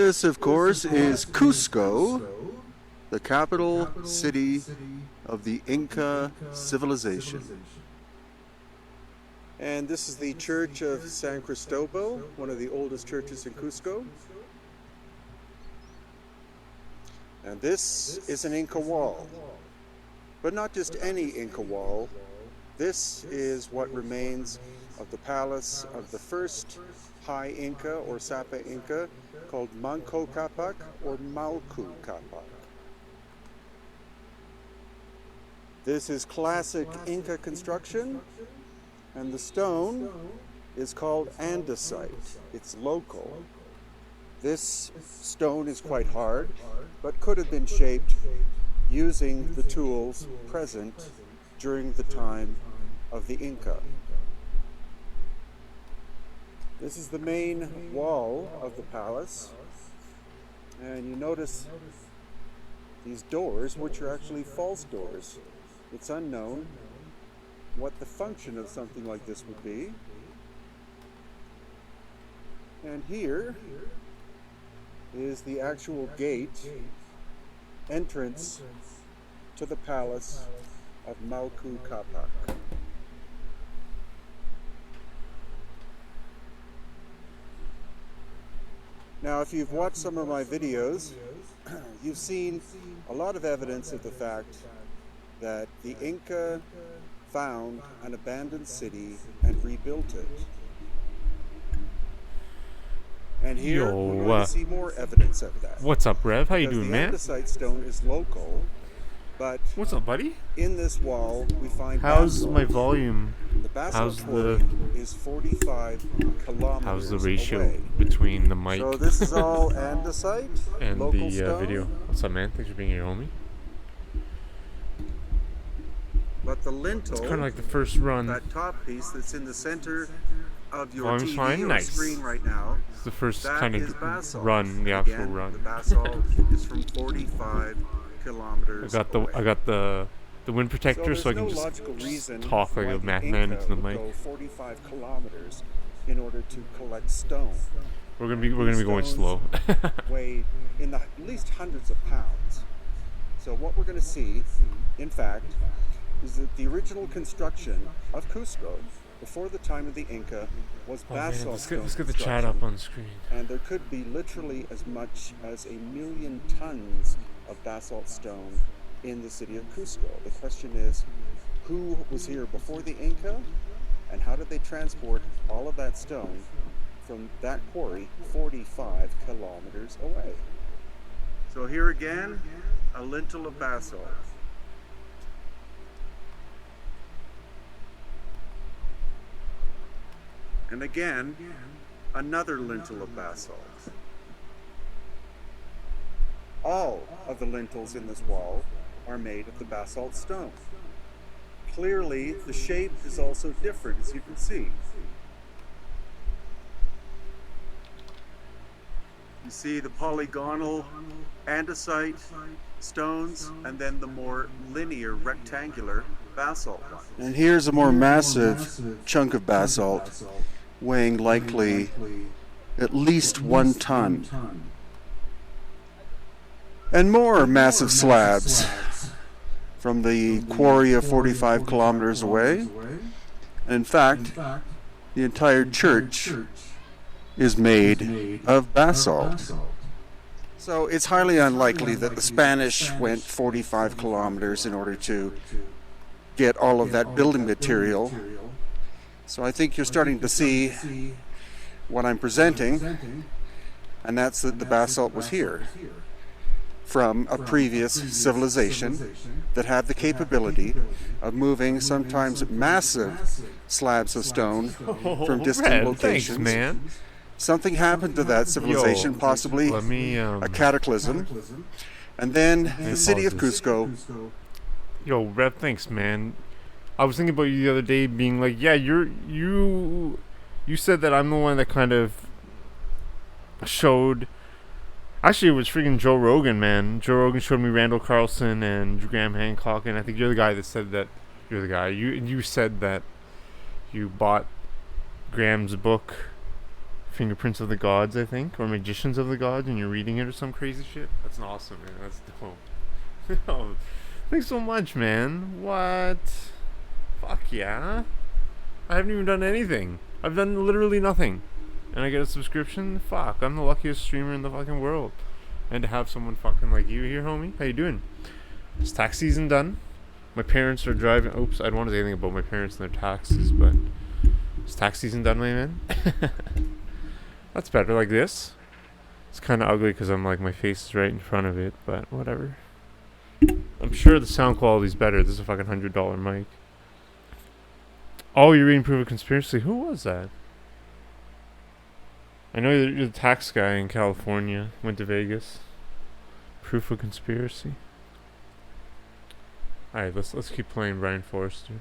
This, of course, is Cusco, the capital city of the Inca civilization. And this is the Church of San Cristobal, one of the oldest churches in Cusco. And this is an Inca wall, but not just any Inca wall. This is what remains of the palace of the first High Inca or Sapa Inca, called Manco Capac or Malku Capac. This is classic Inca construction, and the stone is called andesite. It's local. This stone is quite hard, but could have been shaped using the tools present during the time of the Inca. This is the main wall of the palace, and you notice these doors, which are actually false doors. It's unknown what the function of something like this would be. And here is the actual gate entrance to the palace of Malku Capac. Now, if you've watched some of my videos, you've seen a lot of evidence of the fact that the Inca found an abandoned city and rebuilt it. And here we're going to see more evidence of that. What's up, Rev? How you doing, man? The andesite stone is local, but what's up, buddy? In this wall we find how's basalt. My volume? The basalt how's the is 45 kilometers how's the ratio away. between the mic So this is all andesite and local the stone. video? What's up, man? Thanks for being here, homie. But the lintel, it's kind of like the first run. That top piece that's in the center of your Volume's TV fine, or nice. Screen right now, it's the first that kind is of basalt. run, the actual Again, run. The basalt is from 45 kilometers away. I got the wind protector, so I can just talk like a madman into the mic. Go 45 kilometers in order to collect stone. We're gonna be going slow. Weigh in the at least hundreds of pounds. So what we're going to see, in fact, is that the original construction of Cusco before the time of the Inca was basalt stone. Let's get the chat up on screen. And there could be literally as much as 1 million tons of basalt stone in the city of Cusco. The question is, who was here before the Inca, and how did they transport all of that stone from that quarry 45 kilometers away? So here again, a lintel of basalt. And again, another lintel of basalt. All of the lintels in this wall are made of the basalt stone. Clearly, the shape is also different, as you can see. You see the polygonal andesite stones, and then the more linear, rectangular basalt one. And here's a more massive chunk of basalt, weighing likely at least 1 ton. And more massive slabs from the quarry of 45 kilometers away. And in fact, the entire church is made of basalt. So it's highly unlikely that the Spanish went 45 kilometers in order to get all of that building material. So I think you're starting to see what I'm presenting, and that's that the basalt was here from a previous civilization that had the capability of moving sometimes massive slabs of stone from distant locations. Thanks, man. Something happened to that civilization, possibly a cataclysm, and then the city of Cusco. Yo, Rev, thanks, man. I was thinking about you the other day, being like, yeah, you said that I'm the one that kind of showed. Actually, it was freaking Joe Rogan, man. Joe Rogan showed me Randall Carlson and Graham Hancock, and I think you're the guy that said that. You're the guy. You said that you bought Graham's book fingerprints of the gods, I think, or magicians of the gods, and you're reading it or some crazy shit. That's awesome, man. That's dope. Oh, thanks so much, man. What? Fuck yeah. I haven't even done anything. I've done literally nothing. And I get a subscription? Fuck, I'm the luckiest streamer in the fucking world. And to have someone fucking like you here, homie. How you doing? Is tax season done? My parents are driving. Oops, I don't want to say anything about my parents and their taxes, but is tax season done, my man? That's better like this. It's kind of ugly because I'm like, my face is right in front of it, but whatever. I'm sure the sound quality's better. This is a fucking $100 mic. Oh, you're reading Proof of Conspiracy? Who was that? I know you're the tax guy in California. Went to Vegas. Proof of Conspiracy. Alright, let's keep playing Brian Forrester.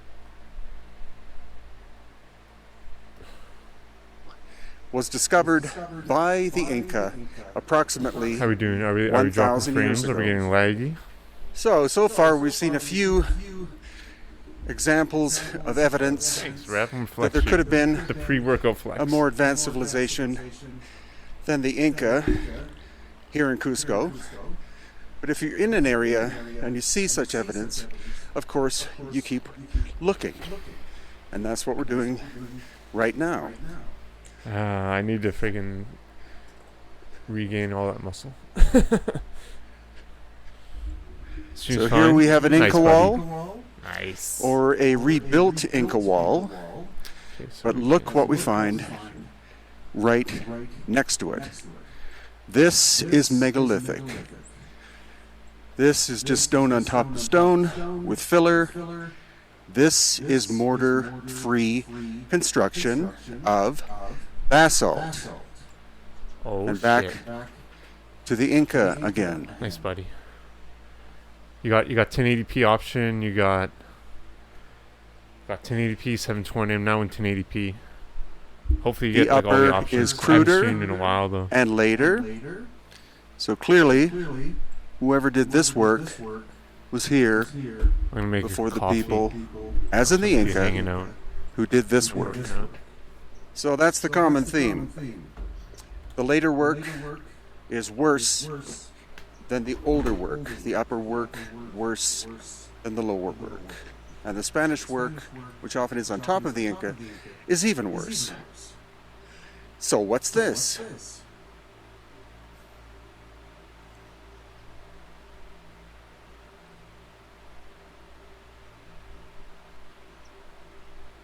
Was discovered by the Inca approximately How are we doing? Are we dropping 1,000 years frames? Are we ago. getting laggy? So far we've seen a few examples of evidence Thanks, Rap. I'm that there could have been the pre-workout flex. a more advanced civilization than the Inca here in Cusco. But if you're in an area and you see such evidence, of course, you keep looking. And that's what we're doing right now. I need to friggin' regain all that muscle. So here we have an Inca wall, Nice. or a rebuilt Inca wall, Okay, so but look what we find right next to it. This is megalithic. This is just stone on top of stone with filler. This is mortar-free construction of basalt. Oh, And back shit. to the Inca again. Nice, buddy. You got 1080p option. You got 1080p, 720. I'm now in 1080p. Hopefully you The get like all the upper options. is I haven't cruder streamed in a while though. and later. So clearly, whoever did this work was here I'm gonna make before a the coffee. people, as in the Be hanging Inca, out. who did this work. So that's the common theme. The later work is worse than the older work. The upper work worse than the lower work. And the Spanish work, which often is on top of the Inca, is even worse. So what's this?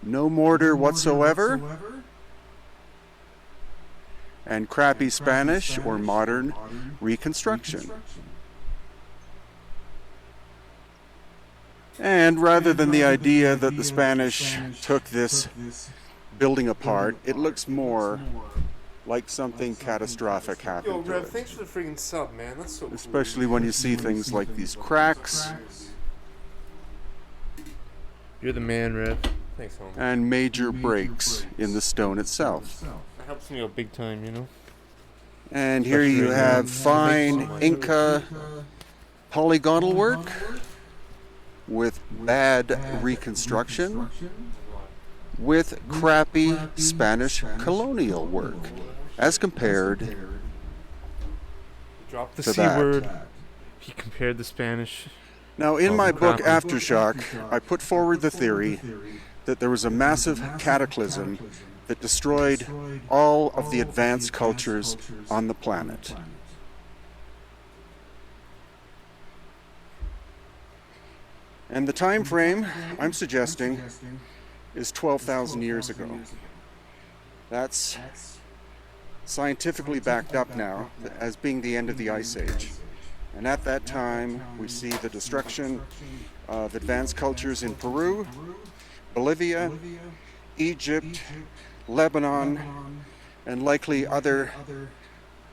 No mortar whatsoever, and crappy Spanish or modern reconstruction. And rather than the idea that the Spanish took this building apart, it looks more like something catastrophic happened to it. thanks for the freaking sub, man. That's so Especially when you see things like these cracks You're the man, Rev. Thanks, homie. and major breaks in the stone itself. That helps me out big time, you know. And here you have fine Inca polygonal work with bad reconstruction with crappy Spanish colonial work as compared Drop the to C that. word. He compared the Spanish. Now, in Oh, my book crappy. Aftershock, I put forward the theory that there was a massive cataclysm that destroyed all of the advanced cultures on the planet. And the time frame I'm suggesting is 12,000 years ago. That's scientifically backed up now as being the end of the Ice Age. And at that time, we see the destruction of advanced cultures in Peru, Bolivia, Egypt, Lebanon, and likely other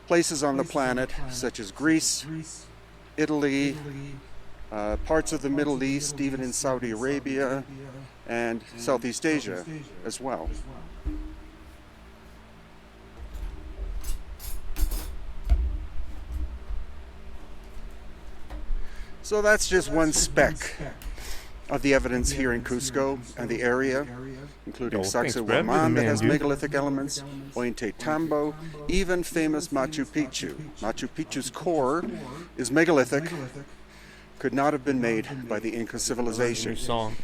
places on the planet, such as Greece, Italy, parts of the Middle East, even in Saudi Arabia, and Southeast Asia as well. So that's just one speck of the evidence here in Cusco and the area, including Thanks, Brad. You're the Sacsayhuaman that man, has dude. megalithic elements, Ollantaytambo, even famous Machu Picchu. Machu Picchu's core is megalithic, could not have been made by the Inca civilization. New song.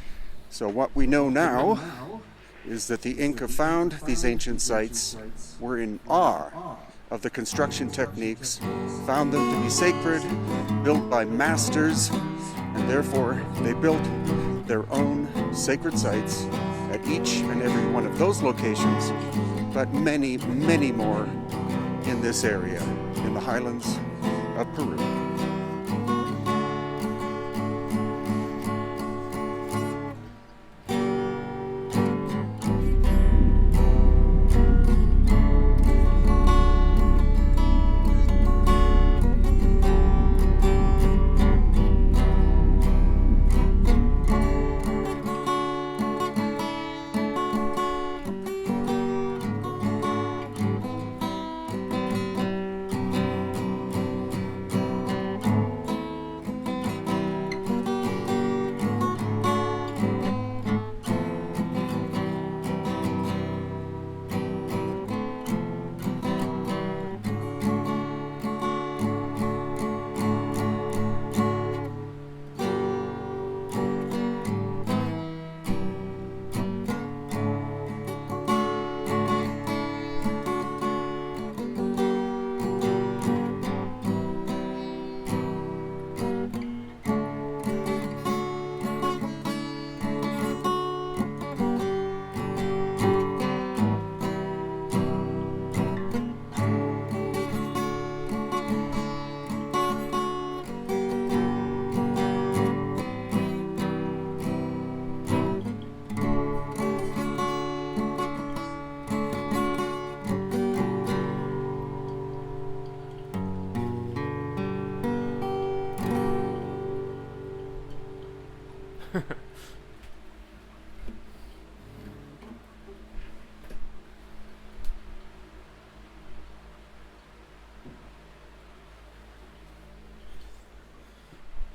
So what we know now is that the Inca found these ancient sites, were in awe of the construction techniques, found them to be sacred, built by masters, and therefore they built their own sacred sites at each and every one of those locations, but many, many more in this area, in the highlands of Peru.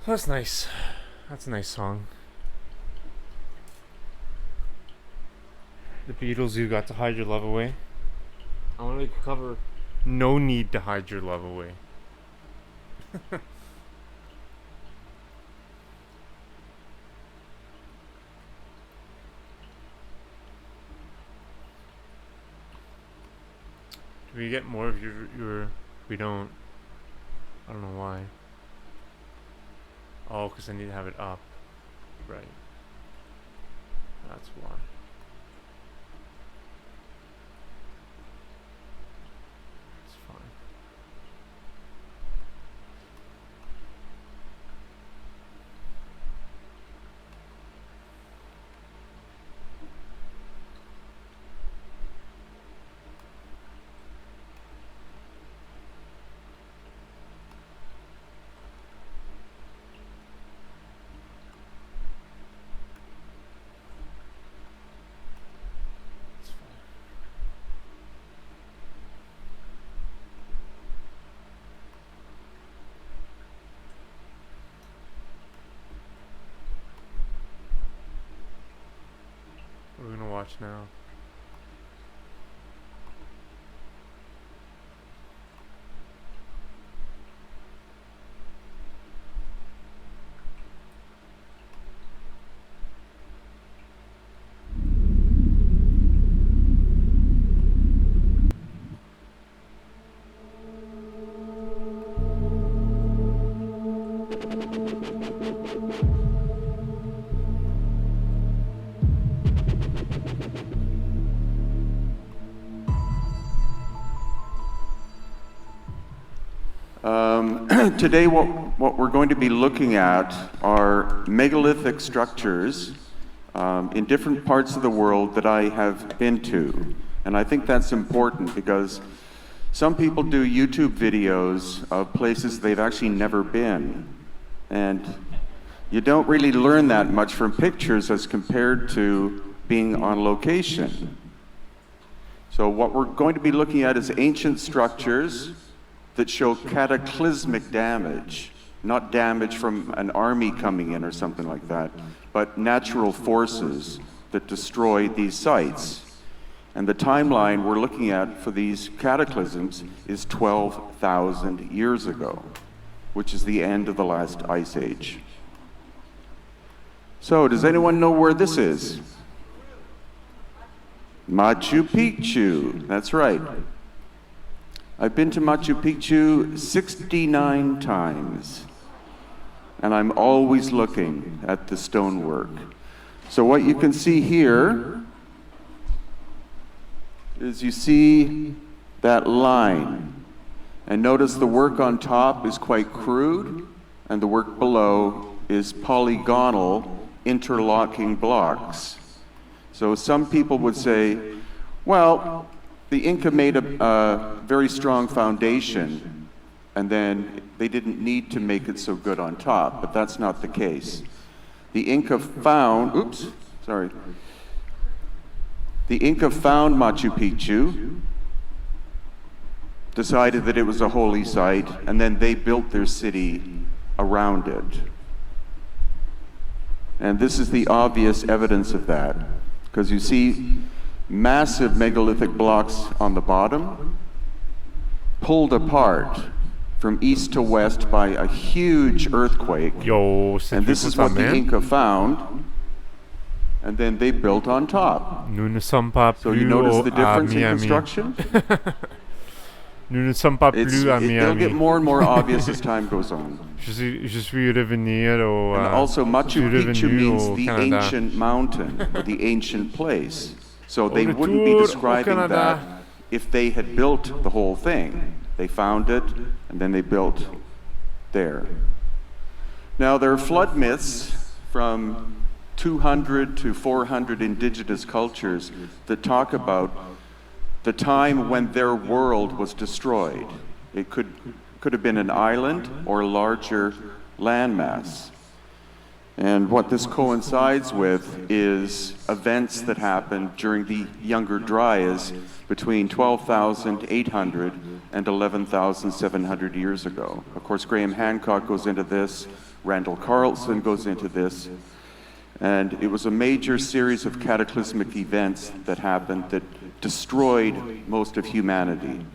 That's nice. That's a nice song. The Beatles, You Got to Hide Your Love Away. I want to cover No Need to Hide Your Love Away. Do we get more of your we don't. I don't know why. Oh, because I need to have it up. Right. That's why. It's fine. It's fine. What are we gonna watch now? Today, what we're going to be looking at are megalithic structures in different parts of the world that I have been to. And I think that's important because some people do YouTube videos of places they've actually never been. And you don't really learn that much from pictures as compared to being on location. So what we're going to be looking at is ancient structures that show cataclysmic damage, not damage from an army coming in or something like that, but natural forces that destroyed these sites. And the timeline we're looking at for these cataclysms is 12,000 years ago, which is the end of the last ice age. So, does anyone know where this is? Machu Picchu, that's right. I've been to Machu Picchu 69 times, and I'm always looking at the stonework. So what you can see here is you see that line. And notice the work on top is quite crude, and the work below is polygonal interlocking blocks. So some people would say, well, the Inca made a very strong foundation, and then they didn't need to make it so good on top, but that's not the case. The Inca found, The Inca found Machu Picchu, decided that it was a holy site, and then they built their city around it. And this is the obvious evidence of that, because you see massive megalithic blocks on the bottom, pulled apart from east to west by a huge earthquake. And this is what the Inca found, and then they built on top. So you notice the difference in construction? It'll get more and more obvious as time goes on. And also Machu Picchu means the ancient mountain, or the ancient place. So they wouldn't be describing that if they had built the whole thing. They found it, and then they built there. Now, there are flood myths from 200 to 400 indigenous cultures that talk about the time when their world was destroyed. It could have been an island or a larger landmass. And what this coincides with is events that happened during the Younger Dryas between 12,800 and 11,700 years ago. Of course, Graham Hancock goes into this, Randall Carlson goes into this, and it was a major series of cataclysmic events that happened that destroyed most of humanity.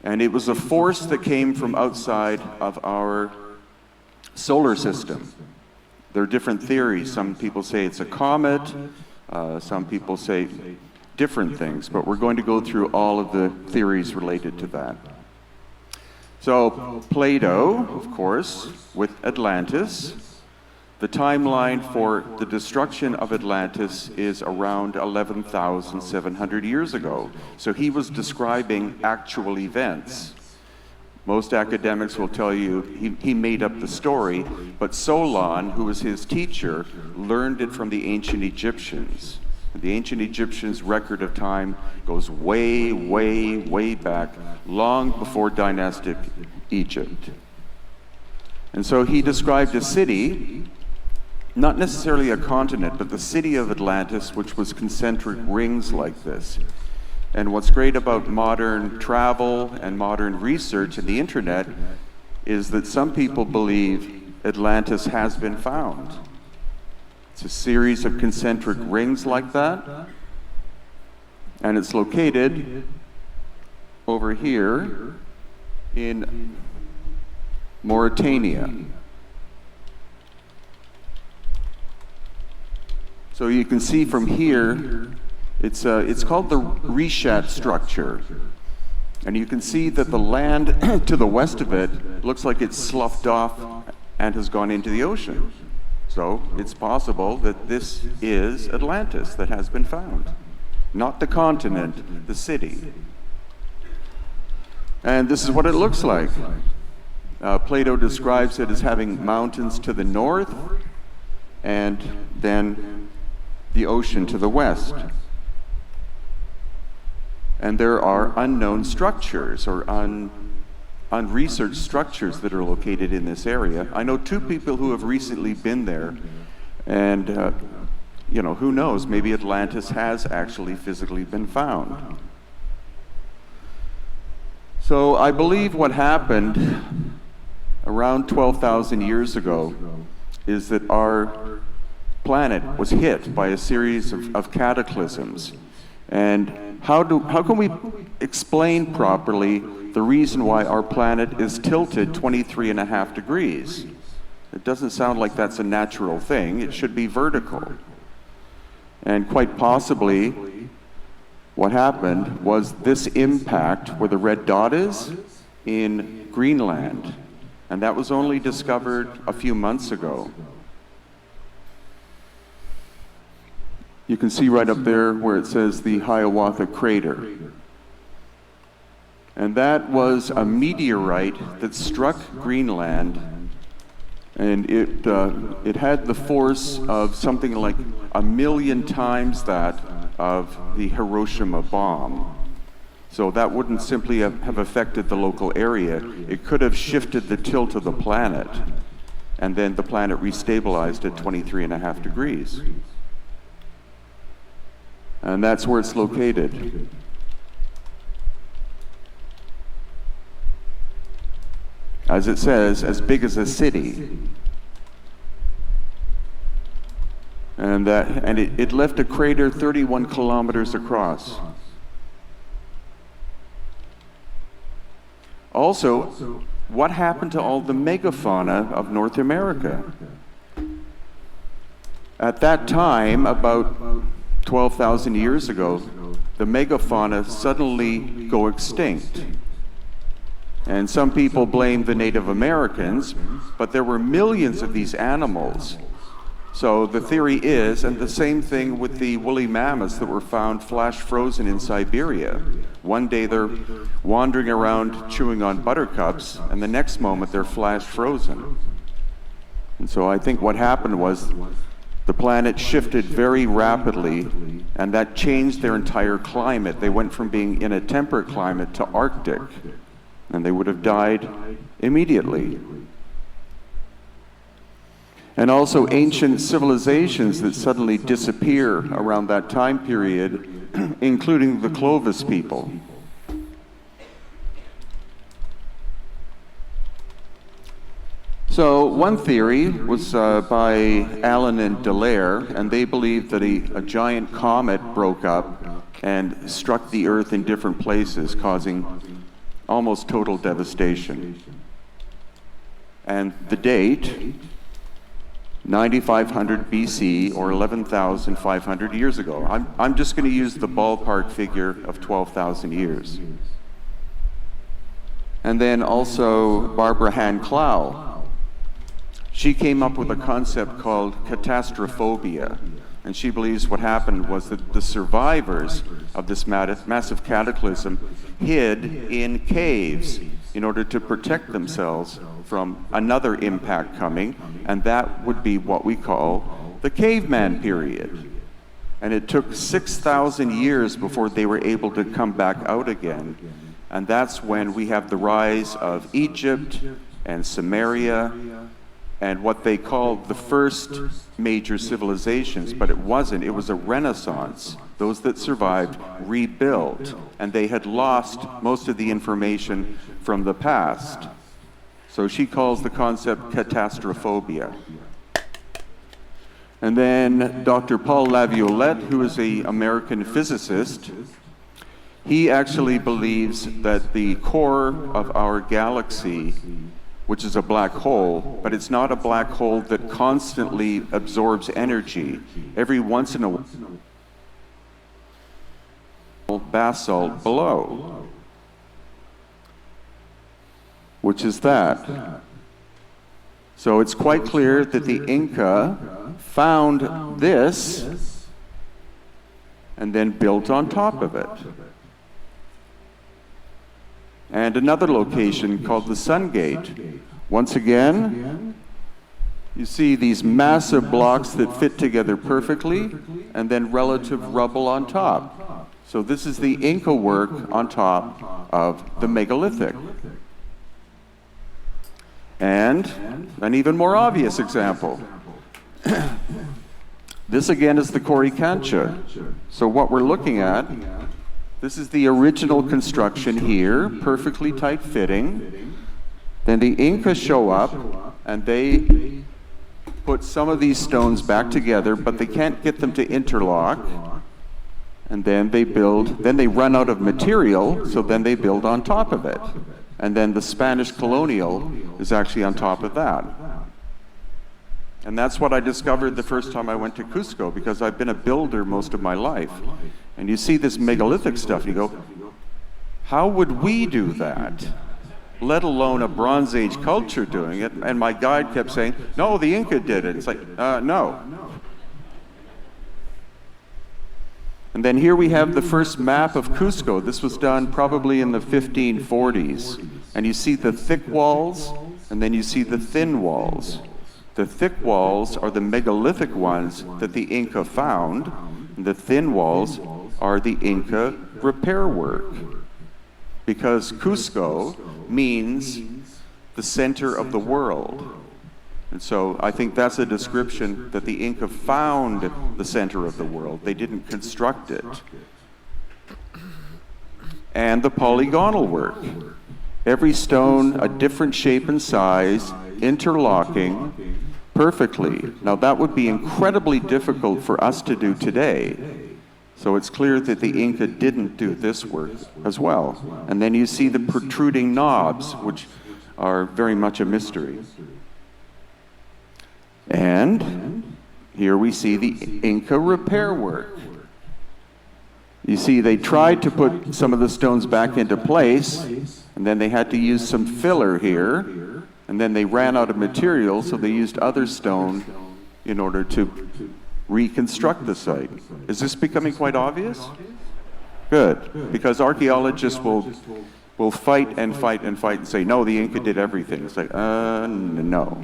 And it was a force that came from outside of our solar system. There are different theories. Some people say it's a comet, some people say different things, but we're going to go through all of the theories related to that. So Plato, of course, with Atlantis. The timeline for the destruction of Atlantis is around 11,700 years ago. So he was describing actual events. Most academics will tell you he made up the story, but Solon, who was his teacher, learned it from the ancient Egyptians. The ancient Egyptians' record of time goes way, way, way back, long before dynastic Egypt. And so he described a city, not necessarily a continent, but the city of Atlantis, which was concentric rings like this. And what's great about modern travel and modern research and the internet is that some people believe Atlantis has been found. It's a series of concentric rings like that, and it's located over here in Mauritania. So you can see from here, it's called the Rishat structure. And you can see that the land to the west of it looks like it's sloughed off and has gone into the ocean. So it's possible that this is Atlantis that has been found. Not the continent, the city. And this is what it looks like. Plato describes it as having mountains to the north and then the ocean to the west. And there are unknown structures or unresearched structures that are located in this area. I know two people who have recently been there, and who knows, maybe Atlantis has actually physically been found. So I believe what happened around 12,000 years ago is that our planet was hit by a series of cataclysms. And how can we explain properly the reason why our planet is tilted 23.5 degrees? It doesn't sound like that's a natural thing. It should be vertical. And quite possibly, what happened was this impact, where the red dot is, in Greenland. And that was only discovered a few months ago. You can see right up there where it says the Hiawatha Crater. And that was a meteorite that struck Greenland, and it had the force of something like 1,000,000 times that of the Hiroshima bomb. So that wouldn't simply have affected the local area. It could have shifted the tilt of the planet, and then the planet restabilized at 23.5 degrees. And that's where it's located. As it says, as big as a city. And it left a crater 31 kilometers across. Also, what happened to all the megafauna of North America? At that time, about 12,000 years ago, the megafauna suddenly go extinct. And some people blame the Native Americans, but there were millions of these animals. So the theory is, and the same thing with the woolly mammoths that were found flash frozen in Siberia. One day they're wandering around chewing on buttercups, and the next moment they're flash frozen. And so I think what happened was the planet shifted very rapidly, and that changed their entire climate. They went from being in a temperate climate to Arctic, and they would have died immediately. And also ancient civilizations that suddenly disappear around that time period, including the Clovis people. So one theory was by Allen and Dallaire, and they believed that a giant comet broke up and struck the Earth in different places, causing almost total devastation. And the date, 9,500 BC, or 11,500 years ago. I'm just going to use the ballpark figure of 12,000 years. And then also Barbara Hand Clow. She came up with a concept called catastrophobia. And she believes what happened was that the survivors of this massive cataclysm hid in caves in order to protect themselves from another impact coming, and that would be what we call the caveman period. And it took 6,000 years before they were able to come back out again. And that's when we have the rise of Egypt and Samaria and what they called the first major civilizations, but it wasn't. It was a renaissance. Those that survived rebuilt, and they had lost most of the information from the past. So she calls the concept catastrophobia. And then Dr. Paul Laviolette, who is an American physicist, he actually believes that the core of our galaxy, which is a black hole, but it's not a black hole that constantly absorbs energy. Every once in a while, basalt below, which is that. So it's quite clear that the Inca found this and then built on top of it. And another location called the Sun Gate. Once again, you see these massive blocks that fit together perfectly, and then relative rubble on top. So this is the Inca work on top of the megalithic. And an even more obvious example. This again is the Coricancha. So what we're looking at, this is the original construction here, perfectly tight fitting. Then the Incas show up and they put some of these stones back together, but they can't get them to interlock. And then they run out of material, so then they build on top of it. And then the Spanish colonial is actually on top of that. And that's what I discovered the first time I went to Cusco, because I've been a builder most of my life. And you see this megalithic stuff, and you go, how would we do that? Let alone a Bronze Age culture doing it. And my guide kept saying, no, the Inca did it. It's like, no. And then here we have the first map of Cusco. This was done probably in the 1540s. And you see the thick walls, and then you see the thin walls. The thick walls are the megalithic ones that the Inca found, and the thin walls are the Inca repair work. Because Cusco means the center of the world. And so I think that's a description that the Inca found the center of the world. They didn't construct it. And the polygonal work. Every stone a different shape and size, interlocking perfectly. Now that would be incredibly difficult for us to do today. So it's clear that the Inca didn't do this work as well. And then you see the protruding knobs, which are very much a mystery. And here we see the Inca repair work. You see, they tried to put some of the stones back into place, and then they had to use some filler here, and then they ran out of material, so they used other stone in order to reconstruct the site. Is this becoming quite obvious? Good, because archaeologists will fight and fight and fight and say, no, the Inca did everything. It's like, no.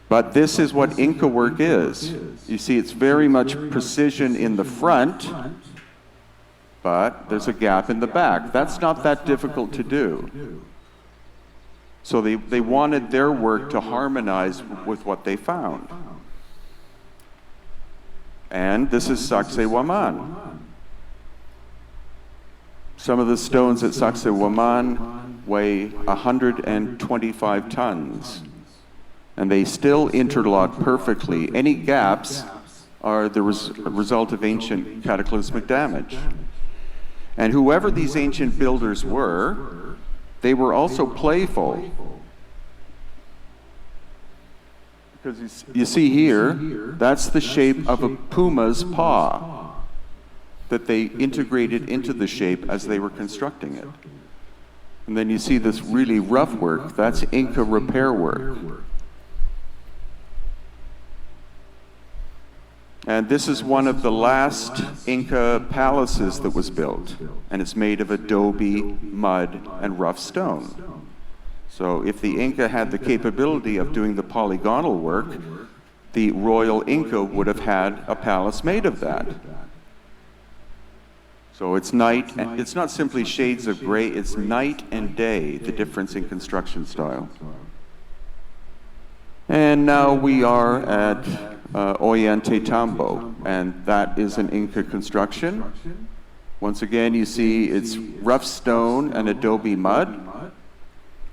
But this is what Inca work is. You see, it's very much precision in the front, but there's a gap in the back. That's not that difficult to do. So they wanted their work to harmonize with what they found. And this is Sacsayhuaman. Some of the stones at Sacsayhuaman weigh 125 tons. And they still interlock perfectly. Any gaps are the result of ancient cataclysmic damage. And whoever these ancient builders were, they were also playful. Because you see here, that's the shape of a puma's paw that they integrated into the shape as they were constructing it. And then you see this really rough work, that's Inca repair work. And this is one of the last Inca palaces that was built, and it's made of adobe, mud, and rough stone. So if the Inca had the capability of doing the polygonal work, the royal Inca would have had a palace made of that. So it's night, and it's not simply shades of gray, it's night and day, the difference in construction style. And now we are at Ollantaytambo, and that is an Inca construction. Once again, you see it's rough stone and adobe mud,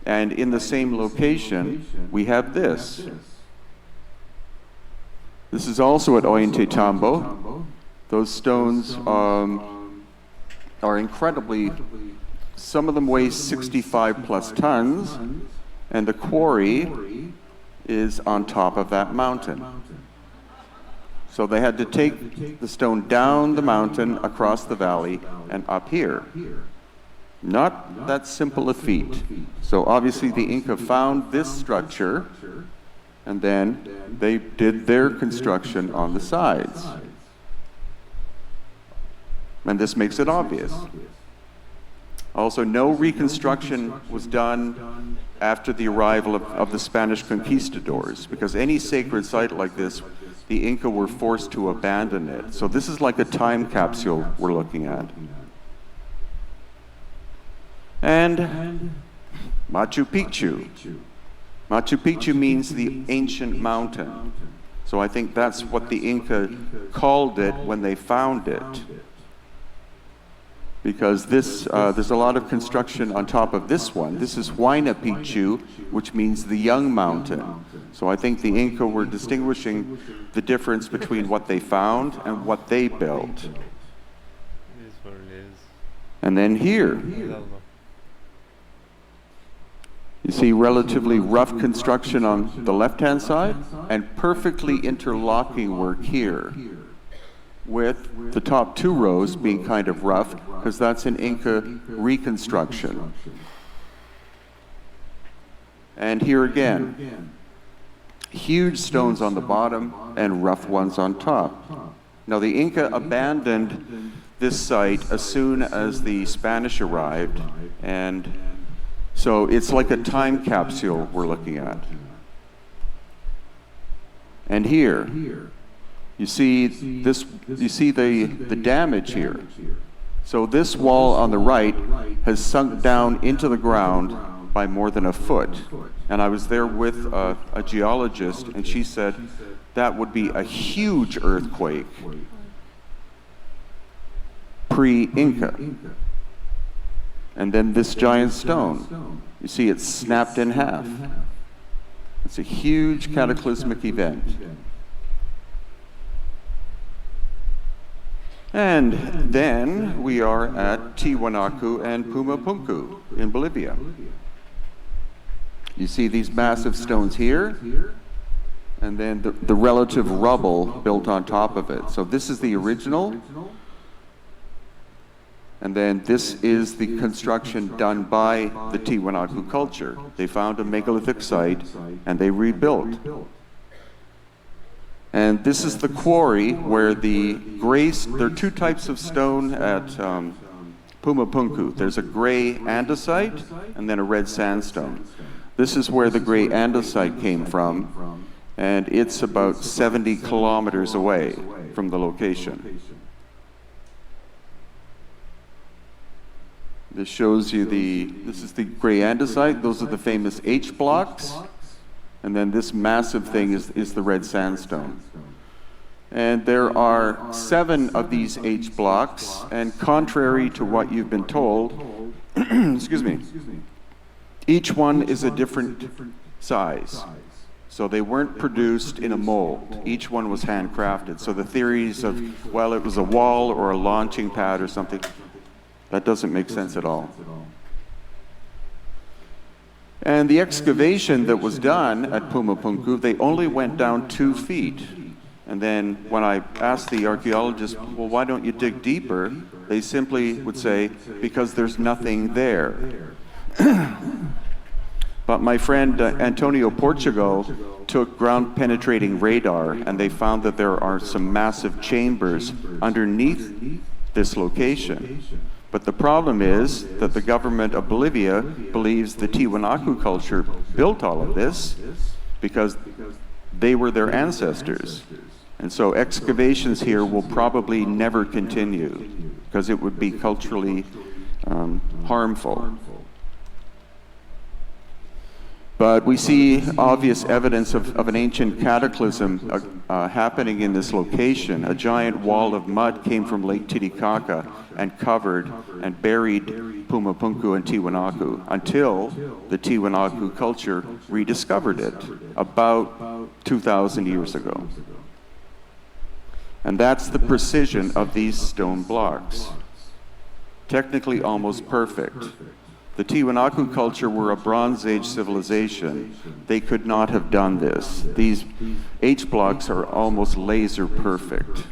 and in the same location, we have this. This is also at Ollantaytambo. Those stones are incredibly, some of them weigh 65 plus tons, and the quarry is on top of that mountain. So they had to take the stone down the mountain, across the valley, and up here. Not that simple a feat. So obviously the Inca found this structure, and then they did their construction on the sides. And this makes it obvious. Also, no reconstruction was done after the arrival of the Spanish conquistadors, because any sacred site like this, the Inca were forced to abandon it. So this is like a time capsule we're looking at. And Machu Picchu. Machu Picchu means the ancient mountain. So I think that's what the Inca called it when they found it. because this there's a lot of construction on top of this one. This is Huayna Picchu, which means the young mountain. So I think the Inca were distinguishing the difference between what they found and what they built. It is what it is. And then here, you see relatively rough construction on the left-hand side and perfectly interlocking work here, with the top two rows being kind of rough because that's an Inca reconstruction. And here again, huge stones on the bottom and rough ones on top. Now the Inca abandoned this site as soon as the Spanish arrived, and so it's like a time capsule we're looking at. And here, you see this. You see the damage here. So this wall on the right has sunk down into the ground by more than a foot. And I was there with a geologist, and she said that would be a huge earthquake pre-Inca. And then this giant stone, you see it's snapped in half. It's a huge cataclysmic event. And then we are at Tiwanaku and Pumapunku in Bolivia. You see these massive stones here, and then the relative rubble built on top of it. So this is the original, and then this is the construction done by the Tiwanaku culture. They found a megalithic site, and they rebuilt. And this is the quarry where there are two types of stone at Pumapunku. There's a gray andesite and then a red sandstone. This is where the gray andesite came from, and it's about 70 kilometers away from the location. This shows you this is the gray andesite. Those are the famous H blocks. And then this massive thing is the red sandstone. And there are 7 of these H blocks, and contrary to what you've been told, excuse me, each one is a different size. So they weren't produced in a mold. Each one was handcrafted. So the theories of, well, it was a wall or a launching pad or something, that doesn't make sense at all. And the excavation that was done at Pumapunku, they only went down 2 feet. And then when I asked the archaeologists, well, why don't you dig deeper? They simply would say, because there's nothing there. But my friend Antonio Portugal took ground-penetrating radar, and they found that there are some massive chambers underneath this location. But the problem is that the government of Bolivia believes the Tiwanaku culture built all of this because they were their ancestors. And so excavations here will probably never continue because it would be culturally harmful. But we see obvious evidence of an ancient cataclysm happening in this location. A giant wall of mud came from Lake Titicaca and covered and buried Pumapunku and Tiwanaku until the Tiwanaku culture rediscovered it about 2,000 years ago. And that's the precision of these stone blocks. Technically almost perfect. The Tiwanaku culture were a Bronze Age civilization. They could not have done this. These H blocks are almost laser perfect.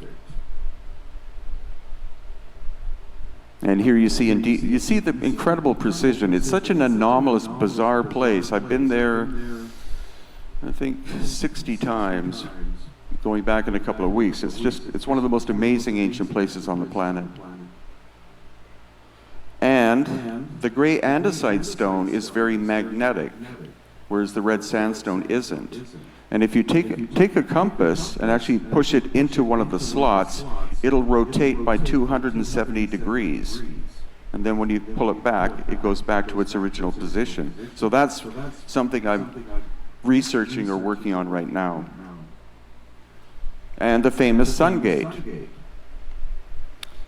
And here you see the incredible precision. It's such an anomalous, bizarre place. I've been there, I think, 60 times, going back in a couple of weeks. It's one of the most amazing ancient places on the planet. And the gray andesite stone is very magnetic, whereas the red sandstone isn't. And if you take a compass and actually push it into one of the slots, it'll rotate by 270 degrees. And then when you pull it back, it goes back to its original position. So that's something I'm researching or working on right now. And the famous sun gate.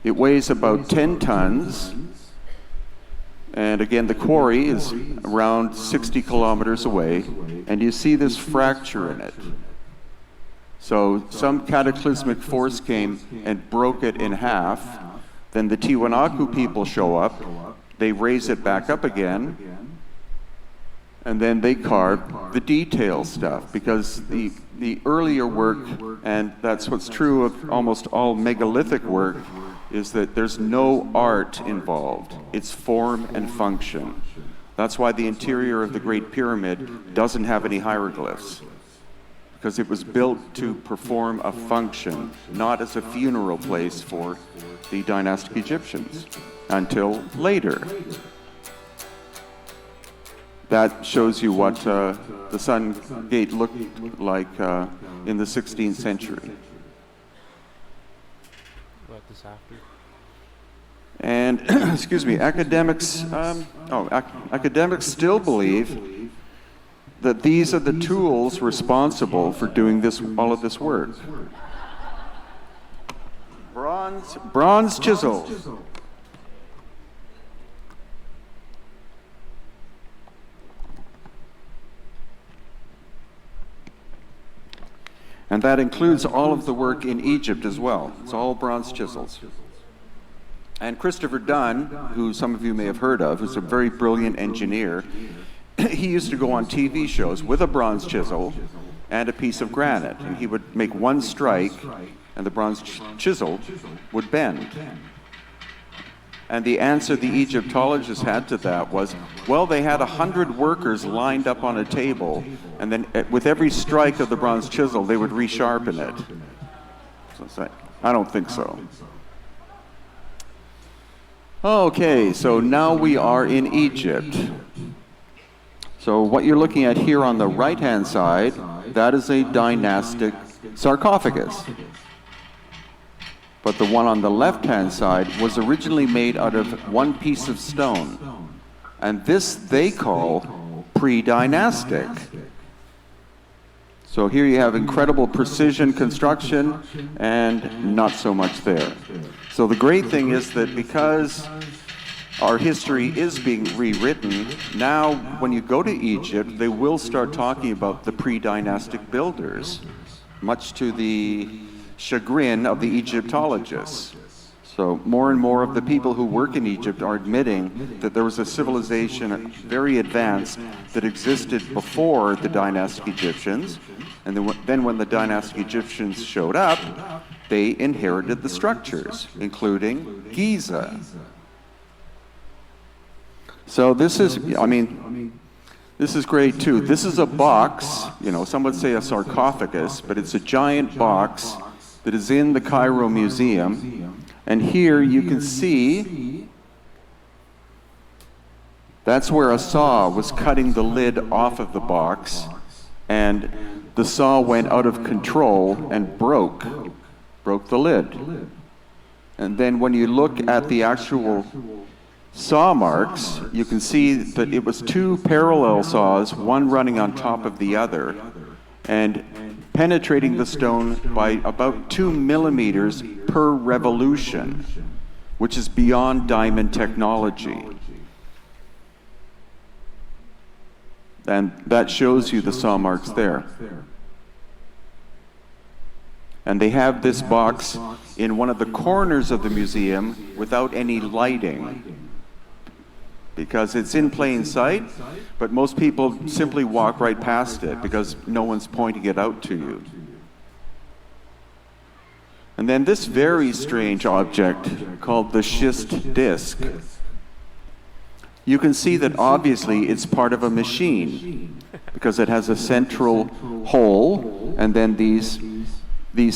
It weighs about 10 tons. And again, the quarry is around 60 kilometers away. And you see this fracture in it. So some cataclysmic force came and broke it in half. Then the Tiwanaku people show up. They raise it back up again. And then they carve the detail stuff, because the earlier work, and that's what's true of almost all megalithic work, is that there's no art involved. It's form and function. That's why the interior of the Great Pyramid doesn't have any hieroglyphs, because it was built to perform a function, not as a funeral place for the dynastic Egyptians, until later. That shows you what the Sun Gate looked like in the 16th century. What this after? And excuse me, academics. Academics still believe that these are the tools responsible for doing all of this work. Bronze chisel. And that includes all of the work in Egypt as well. It's all bronze chisels. And Christopher Dunn, who some of you may have heard of, who's a very brilliant engineer, he used to go on TV shows with a bronze chisel and a piece of granite. And he would make one strike, and the bronze chisel would bend. And the answer the Egyptologists had to that was, well, they had 100 workers lined up on a table, and then with every strike of the bronze chisel, they would resharpen it. So it's like, I don't think so. Okay, so now we are in Egypt. So what you're looking at here on the right-hand side, that is a dynastic sarcophagus. But the one on the left-hand side was originally made out of one piece of stone. And this they call pre-dynastic. So here you have incredible precision construction and not so much there. So the great thing is that because our history is being rewritten, now when you go to Egypt, they will start talking about the pre-dynastic builders, much to the chagrin of the Egyptologists. So more and more of the people who work in Egypt are admitting that there was a civilization very advanced that existed before the dynastic Egyptians, and then when the dynastic Egyptians showed up, they inherited the structures, including Giza. So this is, this is great too. This is a box, some would say a sarcophagus, but it's a giant box that is in the Cairo Museum. And here you can see that's where a saw was cutting the lid off of the box, and the saw went out of control and broke the lid. And then when you look at the actual saw marks, you can see that it was two parallel saws, one running on top of the other, and penetrating the stone by about 2 millimeters per revolution, which is beyond diamond technology. And that shows you the saw marks there. And they have this box in one of the corners of the museum without any lighting, because it's in plain sight, but most people simply walk right past it because no one's pointing it out to you. And then this very strange object called the schist disc. You can see that obviously it's part of a machine because it has a central hole and then these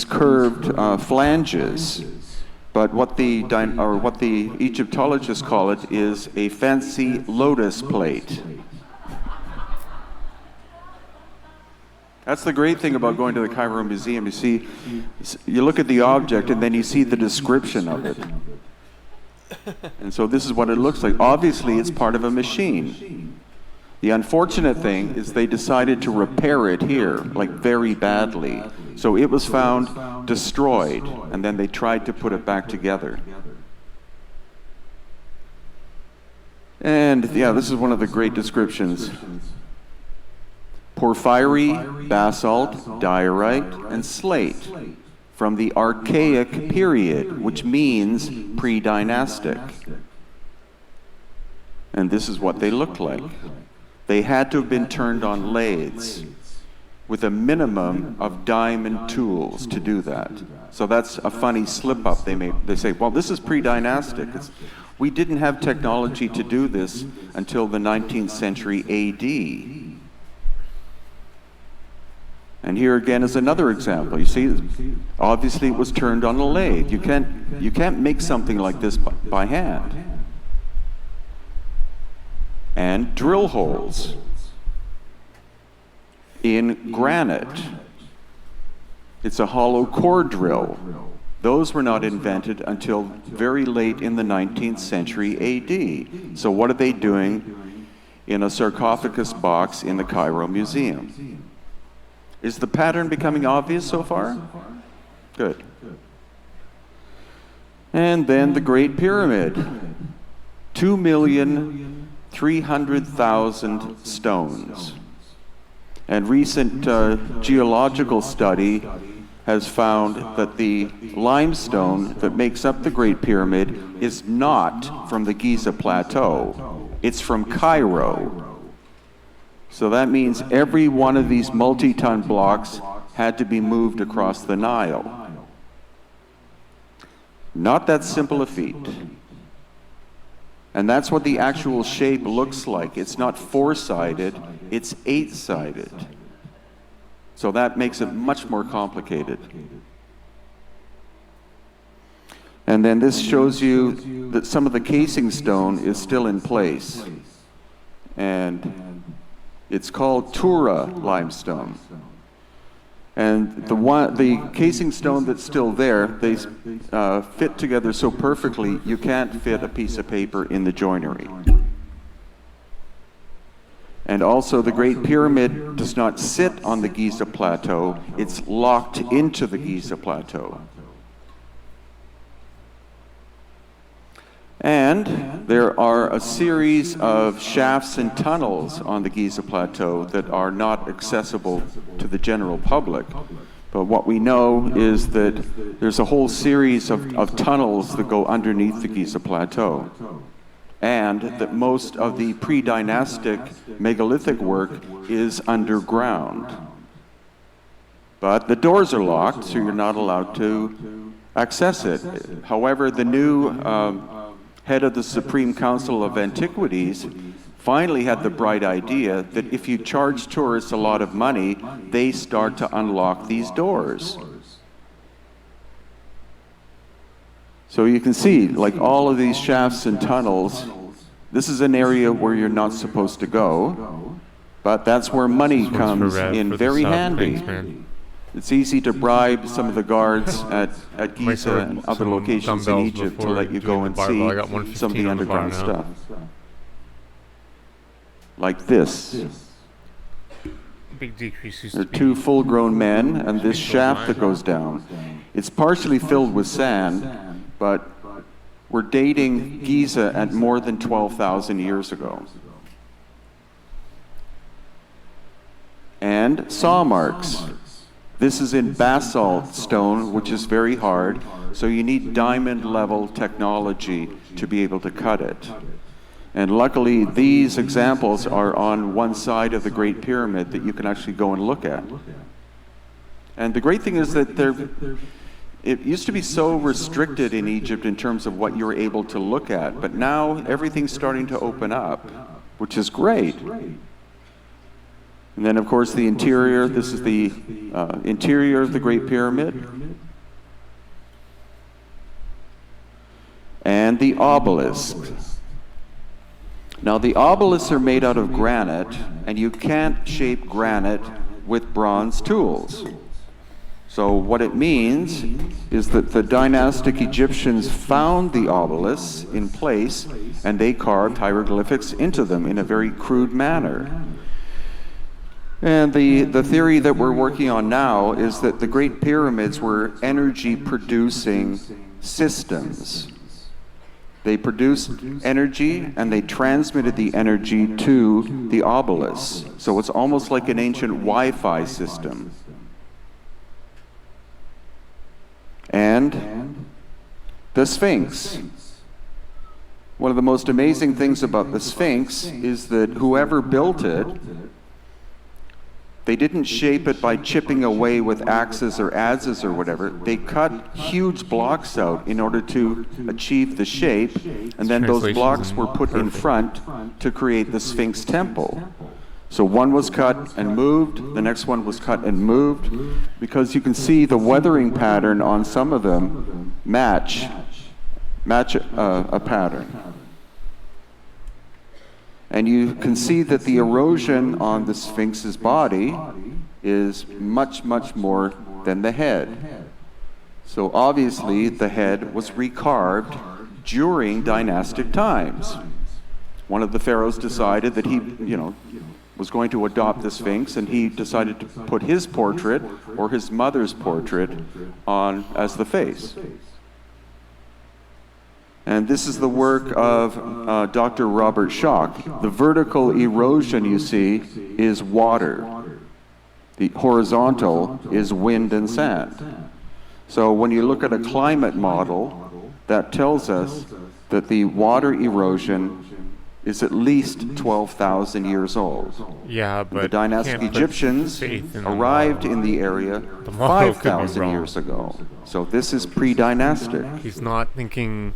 curved flanges. But what the Egyptologists call it is a fancy lotus plate. That's the great thing about going to the Cairo Museum. You look at the object and then you see the description of it. And so this is what it looks like. Obviously, it's part of a machine. The unfortunate thing is they decided to repair it here, like very badly. So it was found destroyed, and then they tried to put it back together. And yeah, this is one of the great descriptions. Porphyry, basalt, diorite, and slate from the Archaic period, which means pre-dynastic. And this is what they looked like. They had to have been turned on lathes with a minimum of diamond tools to do that. So that's a funny slip-up they made. They say, well, this is pre-dynastic. We didn't have technology to do this until the 19th century AD. And here again is another example. You see, obviously it was turned on a lathe. You can't make something like this by hand. And drill holes in granite. It's a hollow core drill. Those were not invented until very late in the 19th century AD. So what are they doing in a sarcophagus box in the Cairo Museum? Is the pattern becoming obvious so far? Good. And then the Great Pyramid. 2,300,000 stones. And recent geological study has found that the limestone that makes up the Great Pyramid is not from the Giza Plateau. It's from Cairo. So that means every one of these multi-ton blocks had to be moved across the Nile. Not that simple a feat. And that's what the actual shape looks like. It's not four-sided, it's eight-sided. So that makes it much more complicated. And then this shows you that some of the casing stone is still in place. And it's called Tura limestone. And the casing stone that's still there, they fit together so perfectly, you can't fit a piece of paper in the joinery. And also the Great Pyramid does not sit on the Giza Plateau, it's locked into the Giza Plateau. And there are a series of shafts and tunnels on the Giza Plateau that are not accessible to the general public. But what we know is that there's a whole series of tunnels that go underneath the Giza Plateau. And that most of the pre-dynastic megalithic work is underground. But the doors are locked, so you're not allowed to access it. However, the new head of the Supreme Council of Antiquities finally had the bright idea that if you charge tourists a lot of money, they start to unlock these doors. So you can see, like all of these shafts and tunnels, this is an area where you're not supposed to go, but that's where money comes in very handy. It's easy to bribe some of the guards at Giza and other locations in Egypt to let you go and see some of the underground stuff. Like this. Big decrease. There are two full-grown men and this shaft that goes down. It's partially filled with sand, but we're dating Giza at more than 12,000 years ago. And saw marks. This is in basalt stone, which is very hard, so you need diamond-level technology to be able to cut it. And luckily, these examples are on one side of the Great Pyramid that you can actually go and look at. And the great thing is that it used to be so restricted in Egypt in terms of what you're able to look at, but now everything's starting to open up, which is great. And then, of course, the interior. This is the interior of the Great Pyramid. And the obelisk. Now, the obelisks are made out of granite, and you can't shape granite with bronze tools. So what it means is that the dynastic Egyptians found the obelisks in place, and they carved hieroglyphics into them in a very crude manner. And the theory that we're working on now is that the Great Pyramids were energy-producing systems. They produced energy and they transmitted the energy to the obelisk. So it's almost like an ancient Wi-Fi system. And the Sphinx. One of the most amazing things about the Sphinx is that whoever built it, they didn't shape it by chipping away with axes or adzes or whatever. They cut huge blocks out in order to achieve the shape, and then those blocks were put in front to create the Sphinx temple. So one was cut and moved, the next one was cut and moved, because you can see the weathering pattern on some of them match a pattern. And you can see that the erosion on the Sphinx's body is much, much more than the head. So obviously the head was recarved during dynastic times. One of the pharaohs decided that he, was going to adopt the Sphinx, and he decided to put his portrait or his mother's portrait on as the face. And this is the work of Dr. Robert Schoch. The vertical erosion you see is water. The horizontal is wind and sand. So when you look at a climate model, that tells us that the water erosion is at least 12,000 years old. Yeah, but the dynastic Egyptians arrived in the area 5,000 years ago. So this is pre-dynastic. He's not thinking.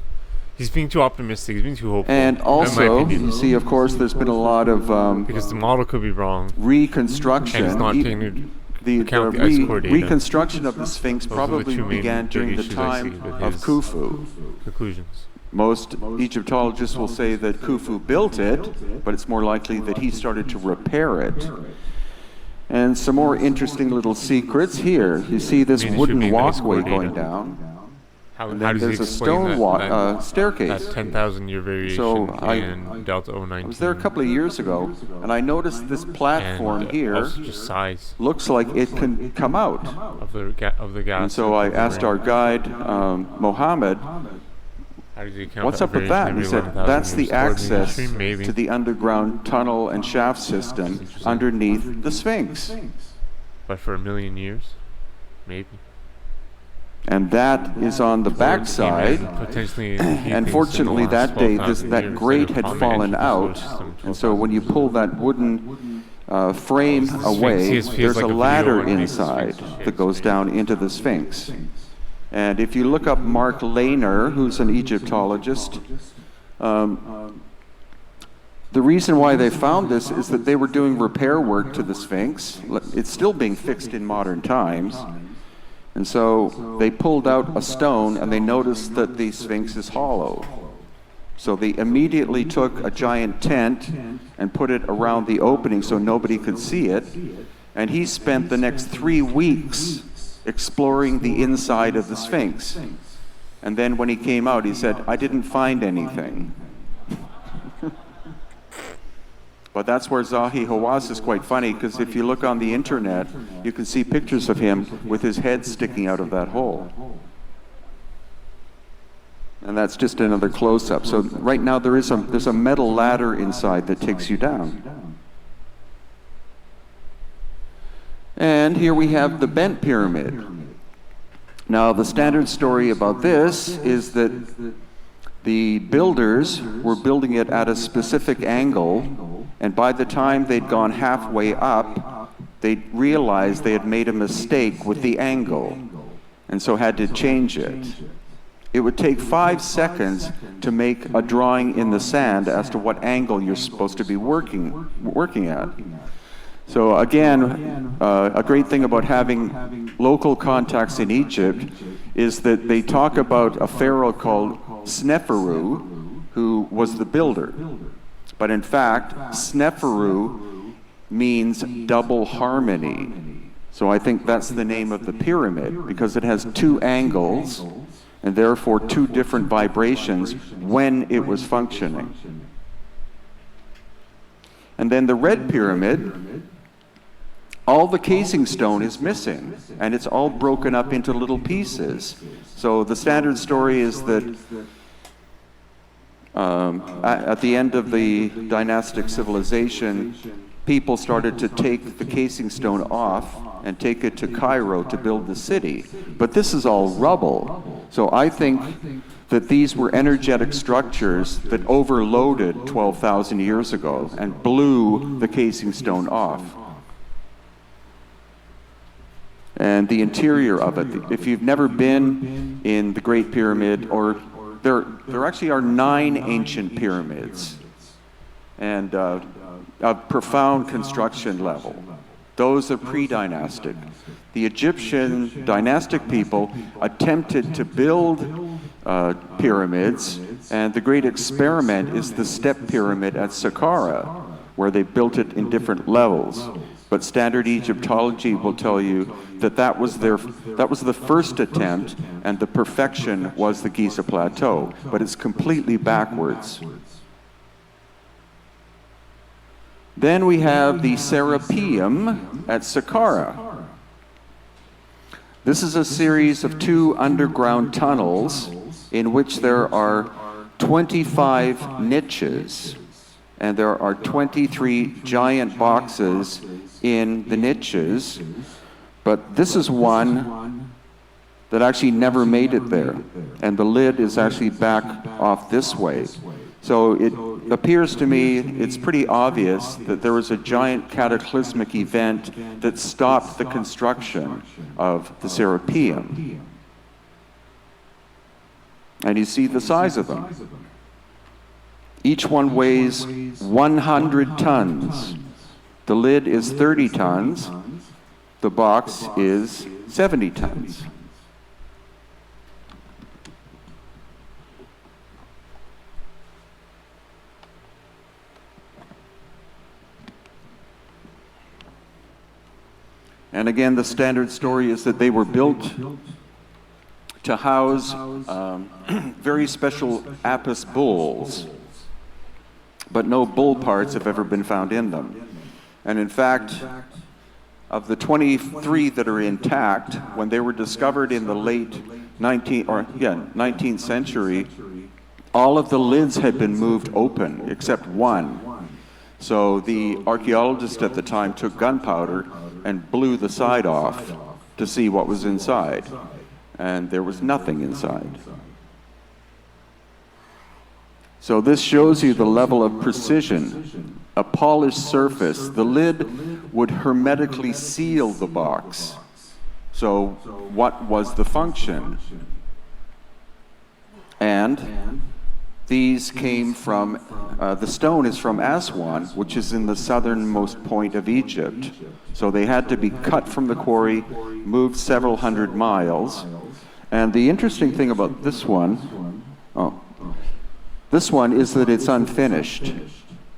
He's being too optimistic. He's being too hopeful. And also, you see, of course, there's been a lot of because the model could be wrong. Reconstruction. And he's not taking the ice core data. Reconstruction of the Sphinx probably began during the time of Khufu. Conclusions. Most Egyptologists will say that Khufu built it, but it's more likely that he started to repair it. And some more interesting little secrets here. You see this wooden walkway going down. And then there's a stone staircase. That 10,000-year variation in Delta 019. I was there a couple of years ago, and I noticed this platform here also just size looks like it can come out. Of the gas. And so I asked our guide, Mohammed, what's up with that? And he said, that's the access to the underground tunnel and shaft system underneath the Sphinx. But for 1 million years? Maybe. And that is on the backside. And fortunately that day that grate had fallen out, and so when you pull that wooden frame away, there's a ladder inside that goes down into the Sphinx. And if you look up Mark Lehner, who's an Egyptologist, the reason why they found this is that they were doing repair work to the Sphinx. It's still being fixed in modern times. And so they pulled out a stone and they noticed that the Sphinx is hollow. So they immediately took a giant tent and put it around the opening so nobody could see it. And he spent the next 3 weeks exploring the inside of the Sphinx. And then when he came out, he said, I didn't find anything. But that's where Zahi Hawass is quite funny, because if you look on the internet, you can see pictures of him with his head sticking out of that hole. And that's just another close-up. So right now there's a metal ladder inside that takes you down. And here we have the bent pyramid. Now the standard story about this is that the builders were building it at a specific angle, and by the time they'd gone halfway up, they realized they had made a mistake with the angle, and so had to change it. It would take 5 seconds to make a drawing in the sand as to what angle you're supposed to be working at. So again, a great thing about having local contacts in Egypt is that they talk about a pharaoh called Sneferu, who was the builder. But in fact, Sneferu means double harmony. So I think that's the name of the pyramid, because it has 2 angles, and therefore 2 different vibrations when it was functioning. And then the red pyramid, all the casing stone is missing, and it's all broken up into little pieces. So the standard story is that At the end of the dynastic civilization, people started to take the casing stone off and take it to Cairo to build the city. But this is all rubble. So I think that these were energetic structures that overloaded 12,000 years ago and blew the casing stone off. And the interior of it, if you've never been in the Great Pyramid, or there actually are 9 ancient pyramids, and of profound construction level. Those are pre-dynastic. The Egyptian dynastic people attempted to build pyramids, and the great experiment is the step pyramid at Saqqara, where they built it in different levels. But standard Egyptology will tell you that that was the first attempt, and the perfection was the Giza Plateau. But it's completely backwards. Then we have the Serapeum at Saqqara. This is a series of 2 underground tunnels in which there are 25 niches, and there are 23 giant boxes in the niches, but this is one that actually never made it there, and the lid is actually back off this way. So it appears to me it's pretty obvious that there was a giant cataclysmic event that stopped the construction of the Serapeum. And you see the size of them. Each one weighs 100 tons. The lid is 30 tons. The box is 70 tons. And again, the standard story is that they were built to house very special Apis bulls, but no bull parts have ever been found in them. And in fact, of the 23 that are intact, when they were discovered in the late 19th century, all of the lids had been moved open except one. So the archaeologist at the time took gunpowder and blew the side off to see what was inside. And there was nothing inside. So this shows you the level of precision. A polished surface. The lid would hermetically seal the box. So what was the function? And these came from, the stone is from Aswan, which is in the southernmost point of Egypt. So they had to be cut from the quarry, moved several hundred miles. And the interesting thing about this one is that it's unfinished.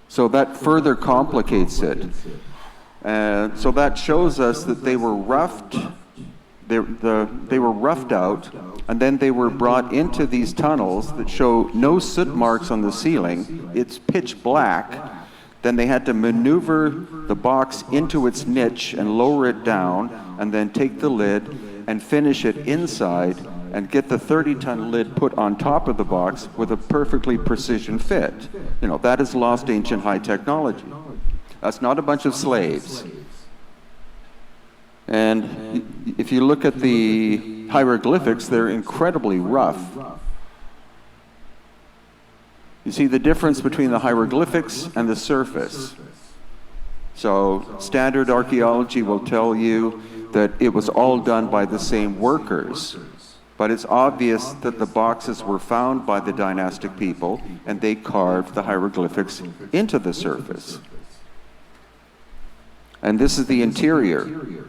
So that further complicates it. So that shows us that they were roughed. They were roughed out, and then they were brought into these tunnels that show no soot marks on the ceiling. It's pitch black. Then they had to maneuver the box into its niche and lower it down, and then take the lid and finish it inside and get the 30-ton lid put on top of the box with a perfectly precision fit. You know, that is lost ancient high technology. That's not a bunch of slaves. And if you look at the hieroglyphics, they're incredibly rough. You see the difference between the hieroglyphics and the surface. So standard archaeology will tell you that it was all done by the same workers. But it's obvious that the boxes were found by the dynastic people, and they carved the hieroglyphics into the surface. And this is the interior.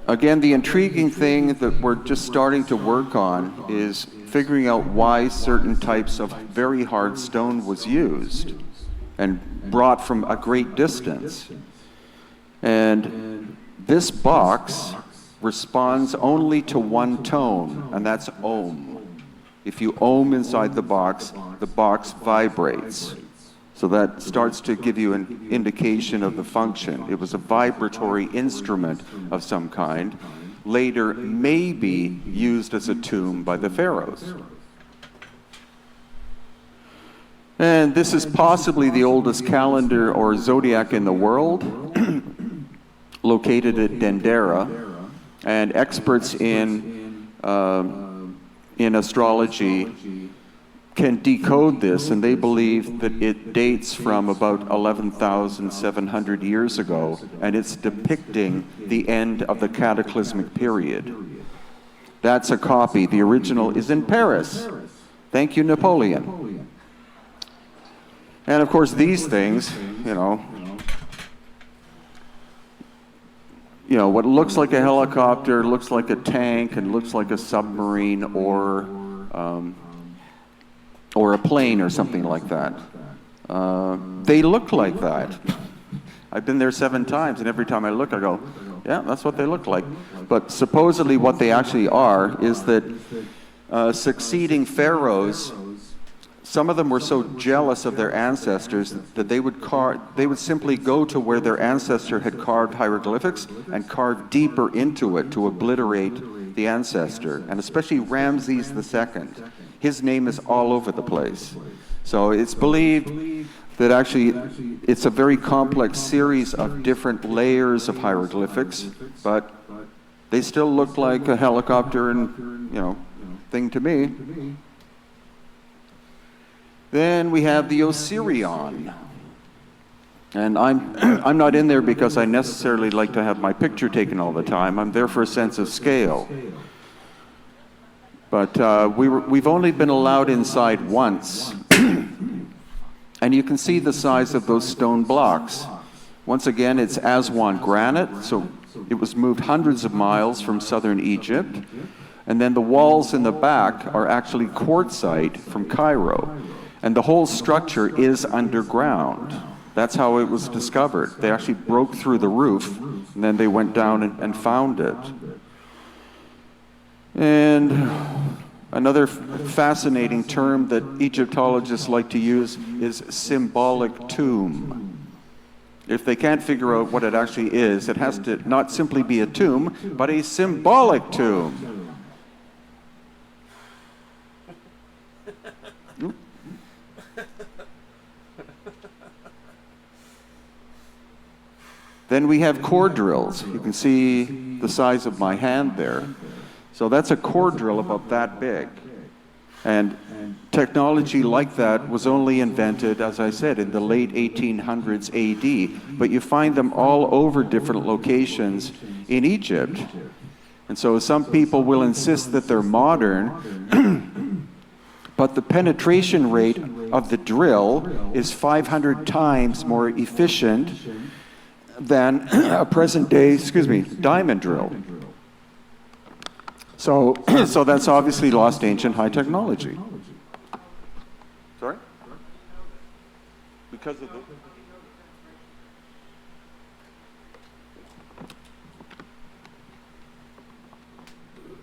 Again, the intriguing thing that we're just starting to work on is figuring out why certain types of very hard stone was used and brought from a great distance. And this box responds only to one tone, and that's ohm. If you ohm inside the box vibrates. So that starts to give you an indication of the function. It was a vibratory instrument of some kind, later maybe used as a tomb by the pharaohs. And this is possibly the oldest calendar or zodiac in the world, located at Dendera. And experts in astrology can decode this, and they believe that it dates from about 11,700 years ago, and it's depicting the end of the cataclysmic period. That's a copy. The original is in Paris. Thank you, Napoleon. And of course, these things, you know, what looks like a helicopter, looks like a tank, and looks like a submarine or a plane or something like that. They look like that. I've been there 7 times, and every time I look, I go, yeah, that's what they look like. But supposedly what they actually are is that succeeding pharaohs, some of them were so jealous of their ancestors that they would simply go to where their ancestor had carved hieroglyphics and carve deeper into it to obliterate the ancestor, and especially Ramses II. His name is all over the place. So it's believed that actually it's a very complex series of different layers of hieroglyphics, but they still look like a helicopter and, thing to me. Then we have the Osirion. And I'm not in there because I necessarily like to have my picture taken all the time. I'm there for a sense of scale. But we've only been allowed inside once. And you can see the size of those stone blocks. Once again, it's Aswan granite, so it was moved hundreds of miles from southern Egypt. And then the walls in the back are actually quartzite from Cairo. And the whole structure is underground. That's how it was discovered. They actually broke through the roof, and then they went down and found it. And another fascinating term that Egyptologists like to use is symbolic tomb. If they can't figure out what it actually is, it has to not simply be a tomb, but a symbolic tomb. Then we have core drills. You can see the size of my hand there. So that's a core drill about that big. And technology like that was only invented, as I said, in the late 1800s AD. But you find them all over different locations in Egypt. And so some people will insist that they're modern, but the penetration rate of the drill is 500 times more efficient than a present-day, diamond drill. So that's obviously lost ancient high technology. Sorry? Because of the...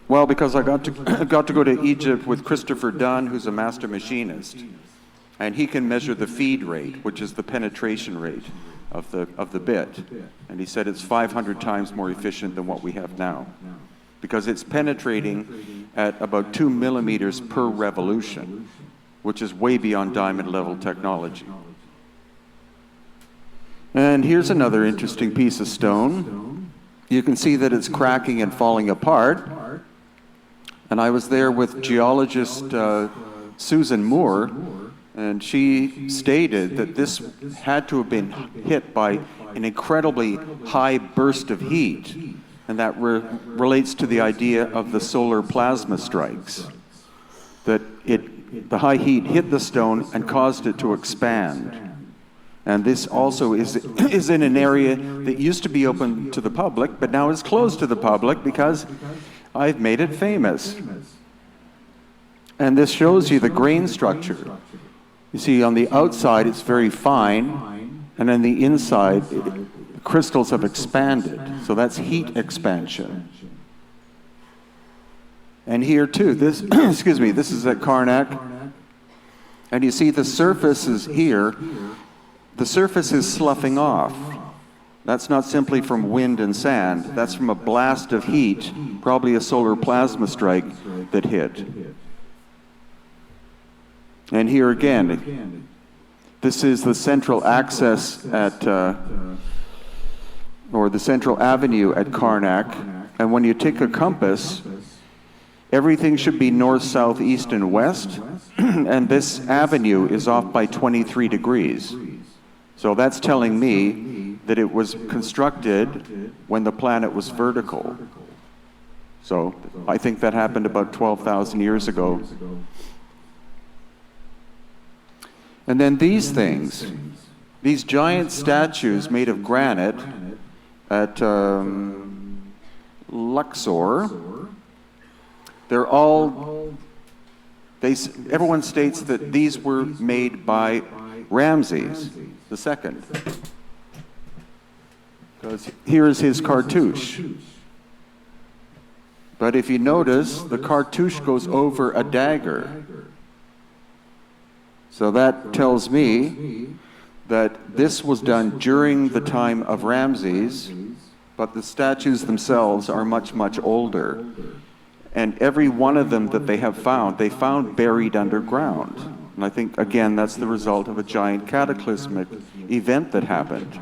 Well, because I got to go to Egypt with Christopher Dunn, who's a master machinist, and he can measure the feed rate, which is the penetration rate of the bit, and he said it's 500 times more efficient than what we have now, because it's penetrating at about 2 millimeters per revolution, which is way beyond diamond level technology. And here's another interesting piece of stone. You can see that it's cracking and falling apart. And I was there with geologist Susan Moore, and she stated that this had to have been hit by an incredibly high burst of heat, and that relates to the idea of the solar plasma strikes, that the high heat hit the stone and caused it to expand. And this also is in an area that used to be open to the public, but now is closed to the public because I've made it famous. And this shows you the grain structure. You see, on the outside, it's very fine, and on the inside, the crystals have expanded. So that's heat expansion. And here too, this, this is at Karnak. And you see the surface is here. The surface is sloughing off. That's not simply from wind and sand. That's from a blast of heat, probably a solar plasma strike that hit. And here again, This is the central access at, or the central avenue at Karnak. And when you take a compass, everything should be north, south, east, and west. And this avenue is off by 23 degrees. So that's telling me that it was constructed when the planet was vertical. So I think that happened about 12,000 years ago. And then these things, these giant statues made of granite at Luxor, they're all, everyone states that these were made by Ramses II. Because here's his cartouche. But if you notice, the cartouche goes over a dagger. So that tells me that this was done during the time of Ramses, but the statues themselves are much, much older. And every one of them that they found buried underground. And I think, again, that's the result of a giant cataclysmic event that happened.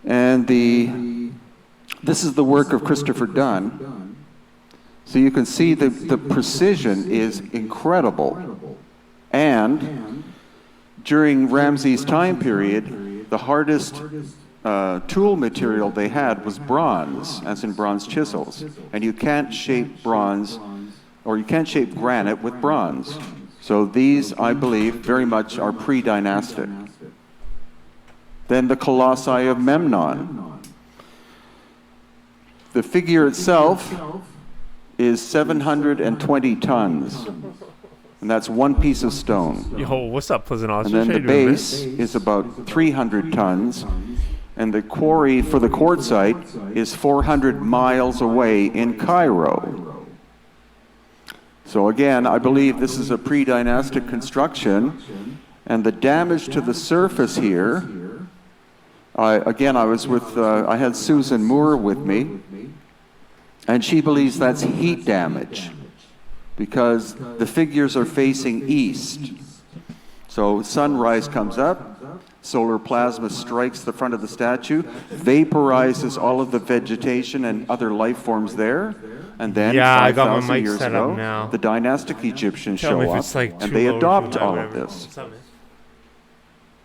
And this is the work of Christopher Dunn. So you can see the precision is incredible. And during Ramses' time period, the hardest tool material they had was bronze, as in bronze chisels. And you can't shape bronze, or you can't shape granite with bronze. So these, I believe, very much are pre-dynastic. Then the Colossi of Memnon. The figure itself is 720 tons. And that's one piece of stone. Yo, what's up, Pleasant Ostrich? And then the base is about 300 tons. And the quarry for the quartzite is 400 miles away in Cairo. So again, I believe this is a pre-dynastic construction. And the damage to the surface here, I had Susan Moore with me, and she believes that's heat damage because the figures are facing east. So sunrise comes up, solar plasma strikes the front of the statue, vaporizes all of the vegetation and other life forms there, and then 5,000 years ago, the dynastic Egyptians show up, and they adopt all of this. What's up, man?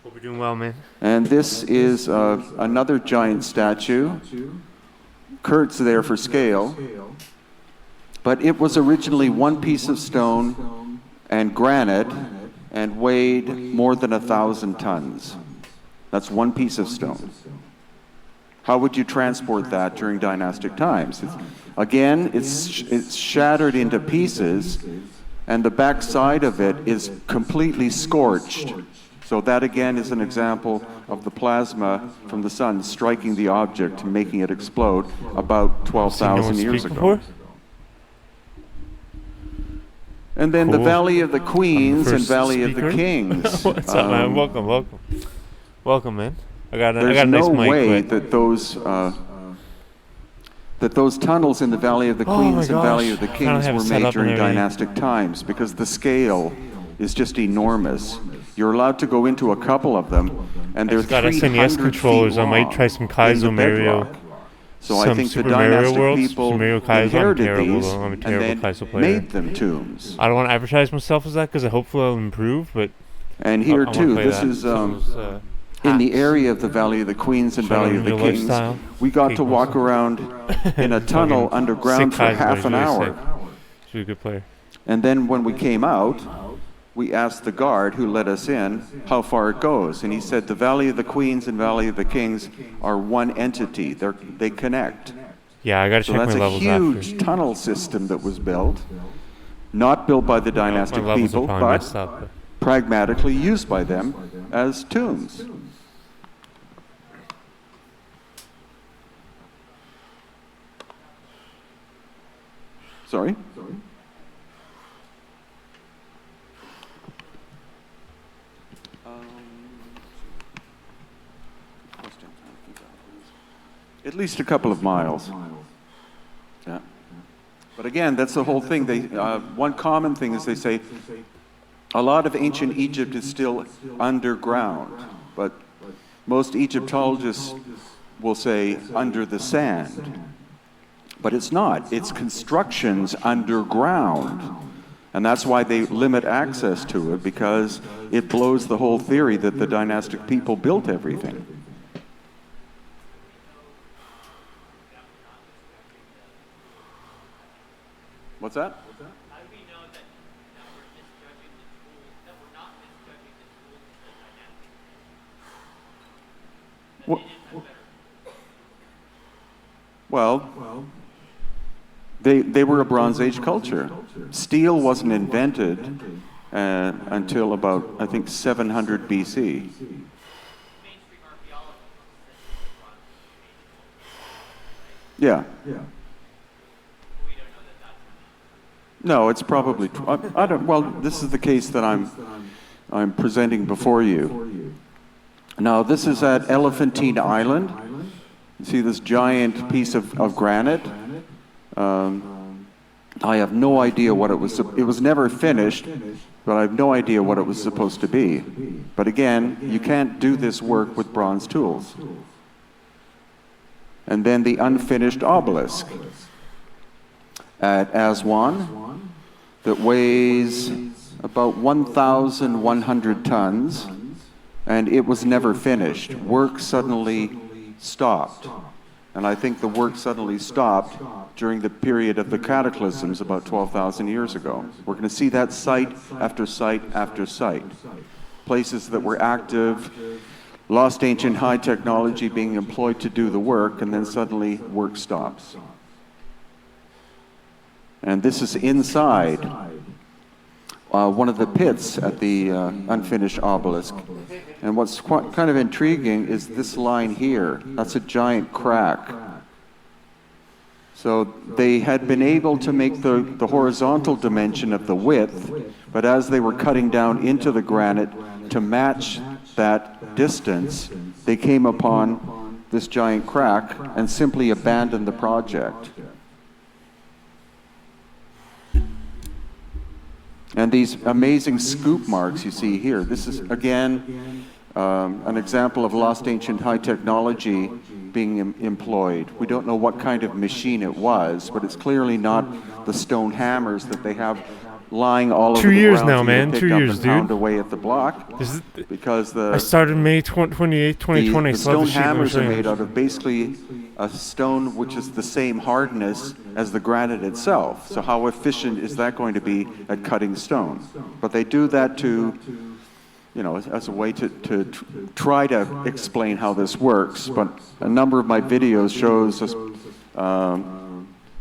Hope you're doing well, man. And this is another giant statue. Kurt's there for scale. But it was originally one piece of stone and granite and weighed more than 1,000 tons. That's one piece of stone. How would you transport that during dynastic times? It's shattered into pieces, and the back side of it is completely scorched. So that again is an example of the plasma from the sun striking the object and making it explode about 12,000 years ago. And then the Valley of the Queens and Valley of the Kings. What's up, man? Welcome, man. I got a nice mic. There's no way that those tunnels in the Valley of the Queens and Valley of the Kings were made during dynastic times, because the scale is just enormous. You're allowed to go into a couple of them, and there's 300 SNES controllers. I might try some Kaizo Mario. So I think the dynastic people inherited these and then made them tombs. I don't want to advertise myself as that because hopefully I'll improve, but... And here too, this is in the area of the Valley of the Queens and Valley of the Kings. We got to walk around in a tunnel underground for half an hour. She's a good player. And then when we came out, we asked the guard who let us in how far it goes. And he said the Valley of the Queens and Valley of the Kings are one entity. They connect. Yeah, I got to check my levels after. So that's a huge tunnel system that was built. Not built by the dynastic people, but pragmatically used by them as tombs. Sorry? At least a couple of miles. Yeah. But again, that's the whole thing. One common thing is they say, A lot of ancient Egypt is still underground, but most Egyptologists will say under the sand. But it's not. It's constructions underground. And that's why they limit access to it, because it blows the whole theory that the dynastic people built everything. What's that? How do we know that we're misjudging the tools, that we're not misjudging the tools of the dynastic? Well, That they didn't know better. well, they were a Bronze Age culture. Steel wasn't invented until about, I think, 700 BC. Mainstream archaeology says it's Bronze Age, Yeah. right? But we don't know that that's No, it's probably. I don't. Well, this is the case that I'm presenting before you. Now, this is at Elephantine Island. You see this giant piece of granite. I have no idea what it was. It was never finished, but I have no idea what it was supposed to be. But again, you can't do this work with bronze tools. And then the unfinished obelisk at Aswan that weighs about 1,100 tons, and it was never finished. Work suddenly stopped. And I think the work suddenly stopped during the period of the cataclysms about 12,000 years ago. We're going to see that site after site after site. Places that were active, lost ancient high technology being employed to do the work, and then suddenly work stops. And this is inside one of the pits at the unfinished obelisk. And what's kind of intriguing is this line here. That's a giant crack. So they had been able to make the horizontal dimension of the width, but as they were cutting down into the granite to match that distance, they came upon this giant crack and simply abandoned the project. And these amazing scoop marks you see here, this is again an example of lost ancient high technology being employed. We don't know what kind of machine it was, but it's clearly not the stone hammers that they have lying all over 2 the years ground now, for you man. to 2 pick up years, and pound dude. away at the block. This is, Because I started May 28th, 2020. the so I have stone the sheet hammers are machine. made out of basically a stone which is the same hardness as the granite itself. So how efficient is that going to be at cutting stone? But they do that to, you know, as a way to try to explain how this works. But a number of my videos shows us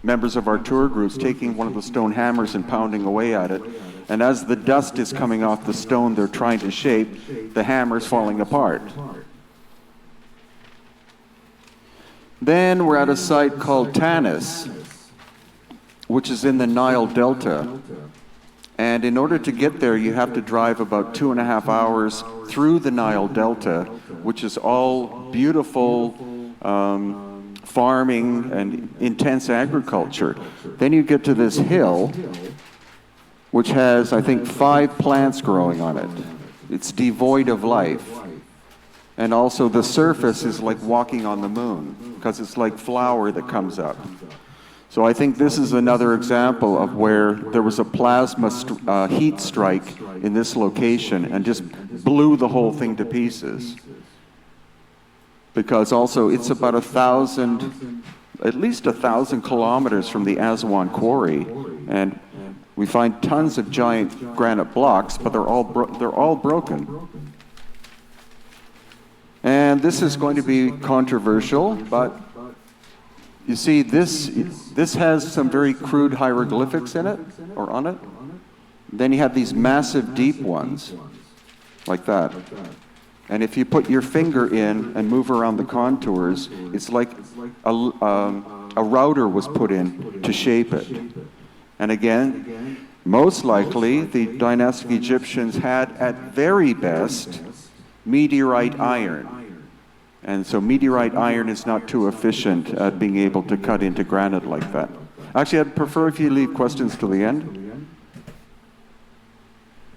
members of our tour groups taking one of the stone hammers and pounding away at it. And as the dust is coming off the stone they're trying to shape, the hammer's falling apart. Then we're at a site called Tanis, which is in the Nile Delta. And in order to get there, you have to drive about 2.5 hours through the Nile Delta, which is all beautiful farming and intense agriculture. Then you get to this hill, which has, I think, 5 plants growing on it. It's devoid of life. And also the surface is like walking on the moon, because it's like flour that comes up. So I think this is another example of where there was a plasma heat strike in this location and just blew the whole thing to pieces. Because also it's about at least 1,000 kilometers from the Aswan quarry, and we find tons of giant granite blocks, but they're all broken. And this is going to be controversial, but you see, this has some very crude hieroglyphics in it, or on it. Then you have these massive deep ones, like that. And if you put your finger in and move around the contours, it's like a router was put in to shape it. And again, most likely, the dynastic Egyptians had, at very best, meteorite iron. And so meteorite iron is not too efficient at being able to cut into granite like that. Actually, I'd prefer if you leave questions till the end.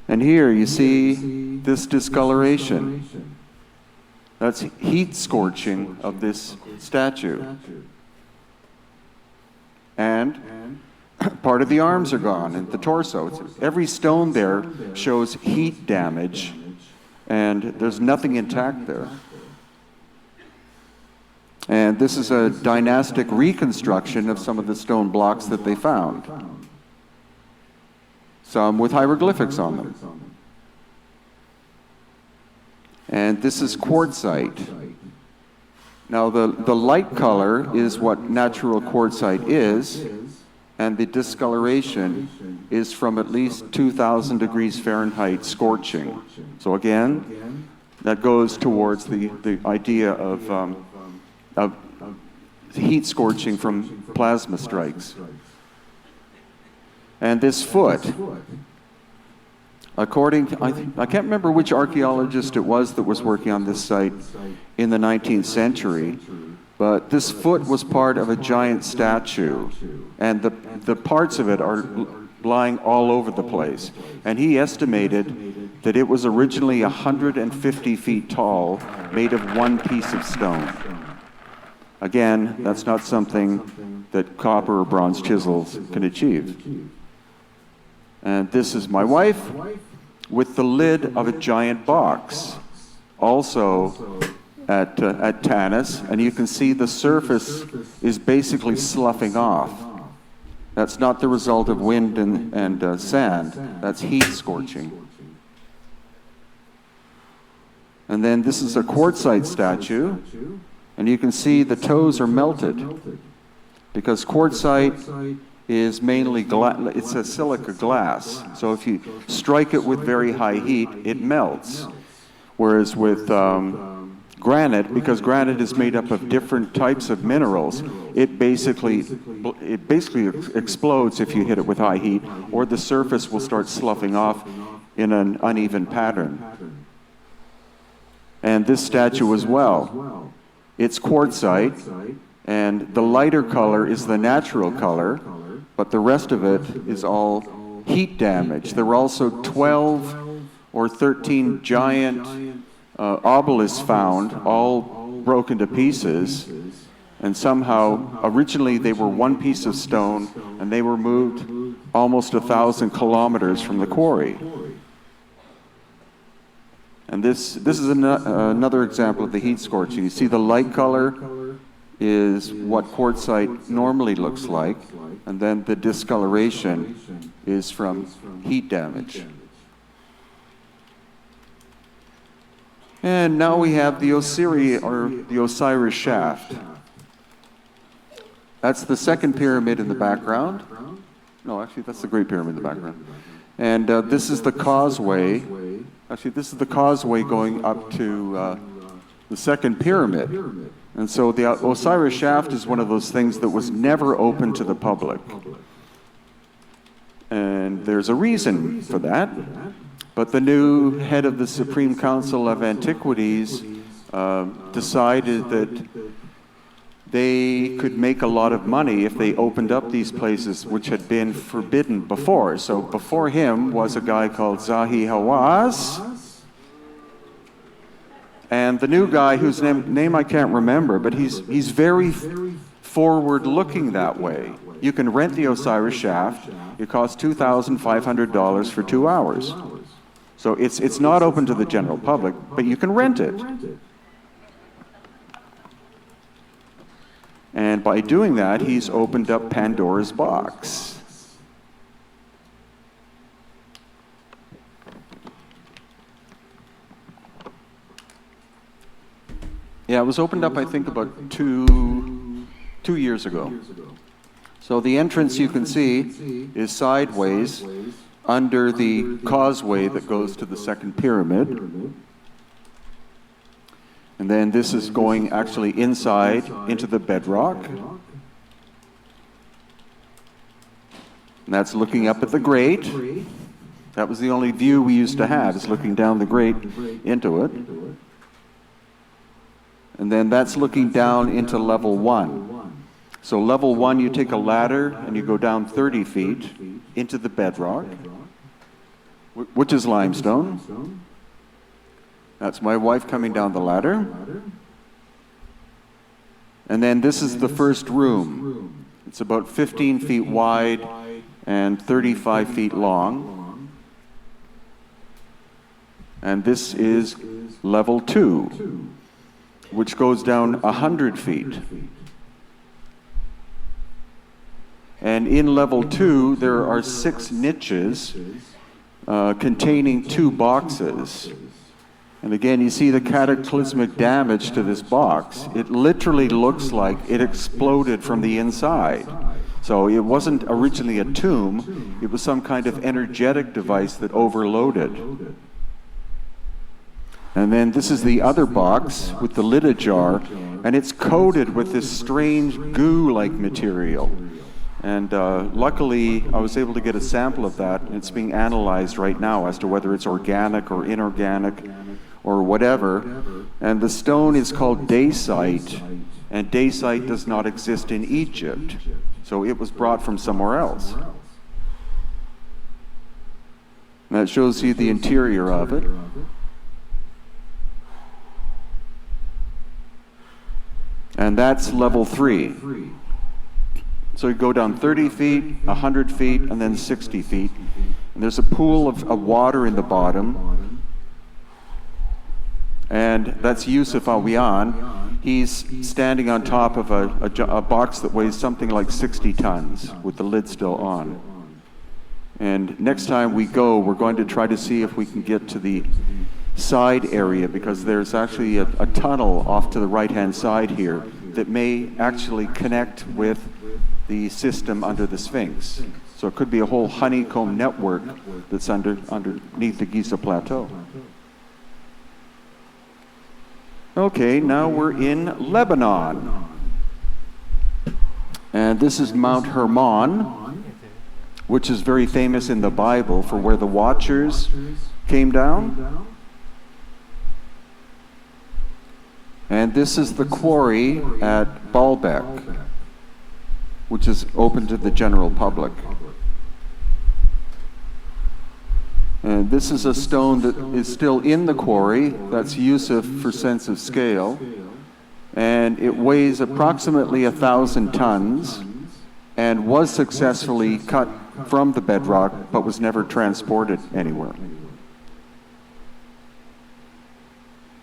And here you see this discoloration. That's heat scorching of this statue. And part of the arms are gone and the torso. Every stone there shows heat damage, and there's nothing intact there. And this is a dynastic reconstruction of some of the stone blocks that they found. Some with hieroglyphics on them. And this is quartzite. Now the light color is what natural quartzite is, and the discoloration is from at least 2,000 degrees Fahrenheit scorching. So again, that goes towards the idea of heat scorching from plasma strikes. And this foot, according to, I can't remember which archaeologist it was that was working on this site in the 19th century, but this foot was part of a giant statue, and the parts of it are lying all over the place. And he estimated that it was originally 150 feet tall, made of one piece of stone. Again, that's not something that copper or bronze chisels can achieve. And this is my wife with the lid of a giant box, also at Tanis, and you can see the surface is basically sloughing off. That's not the result of wind and sand, that's heat scorching. And then this is a quartzite statue, and you can see the toes are melted, because quartzite is mainly it's a silica glass. So if you strike it with very high heat, it melts. Whereas with granite, because granite is made up of different types of minerals, it basically explodes if you hit it with high heat, or the surface will start sloughing off in an uneven pattern. And this statue as well. It's quartzite, and the lighter color is the natural color, but the rest of it is all heat damage. There were also 12 or 13 giant obelisks found, all broken to pieces, and somehow, originally they were one piece of stone, and they were moved almost 1,000 kilometers from the quarry. And this is another example of the heat scorching. You see the light color is what quartzite normally looks like, and then the discoloration is from heat damage. And now we have the Osiris shaft. That's the second pyramid in the background. No, actually, that's the Great Pyramid in the background. And this is the causeway. Actually, this is the causeway going up to the second pyramid. And so the Osiris shaft is one of those things that was never open to the public. And there's a reason for that. But the new head of the Supreme Council of Antiquities decided that they could make a lot of money if they opened up these places which had been forbidden before. So before him was a guy called Zahi Hawass. And the new guy, whose name I can't remember, but he's very forward-looking that way. You can rent the Osiris shaft. It costs $2,500 for 2 hours. So it's not open to the general public, but you can rent it. And by doing that, he's opened up Pandora's box. Yeah, it was opened up, I think, about two years ago. So the entrance, you can see, is sideways under the causeway that goes to the second pyramid. And then this is going actually inside into the bedrock. And that's looking up at the grate. That was the only view we used to have, is looking down the grate into it. And then that's looking down into level 1. So level 1, you take a ladder and you go down 30 feet into the bedrock. which is limestone. That's my wife coming down the ladder. And then this is the first room. It's about 15 feet wide and 35 feet long. And this is level 2, which goes down 100 feet. And in level 2, there are 6 niches containing 2 boxes. And again, you see the cataclysmic damage to this box. It literally looks like it exploded from the inside. So it wasn't originally a tomb, it was some kind of energetic device that overloaded. And then this is the other box with the lid ajar, and it's coated with this strange goo-like material. And luckily, I was able to get a sample of that, and it's being analyzed right now as to whether it's organic or inorganic or whatever. And the stone is called dacite, and dacite does not exist in Egypt. So it was brought from somewhere else. And that shows you the interior of it. And that's level 3. So you go down 30 feet, 100 feet, and then 60 feet. And there's a pool of water in the bottom. And that's Yusuf Awiyan. He's standing on top of a box that weighs something like 60 tons with the lid still on. And next time we go, we're going to try to see if we can get to the side area, because there's actually a tunnel off to the right-hand side here that may actually connect with the system under the Sphinx. So it could be a whole honeycomb network that's underneath the Giza Plateau. Okay, now we're in Lebanon. And this is Mount Hermon, which is very famous in the Bible for where the Watchers came down. And this is the quarry at Baalbek, which is open to the general public. And this is a stone that is still in the quarry. That's Yusuf for sense of scale. And it weighs approximately 1,000 tons and was successfully cut from the bedrock, but was never transported anywhere.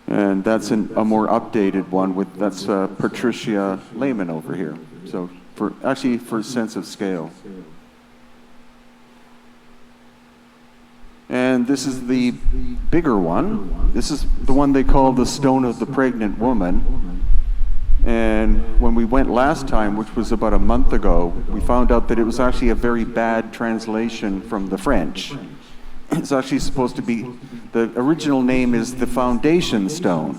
And that's a more updated one that's Patricia Lehman over here. So for sense of scale. And this is the bigger one. This is the one they call the Stone of the Pregnant Woman. And when we went last time, which was about a month ago, we found out that it was actually a very bad translation from the French. It's actually supposed to be, the original name is the Foundation Stone,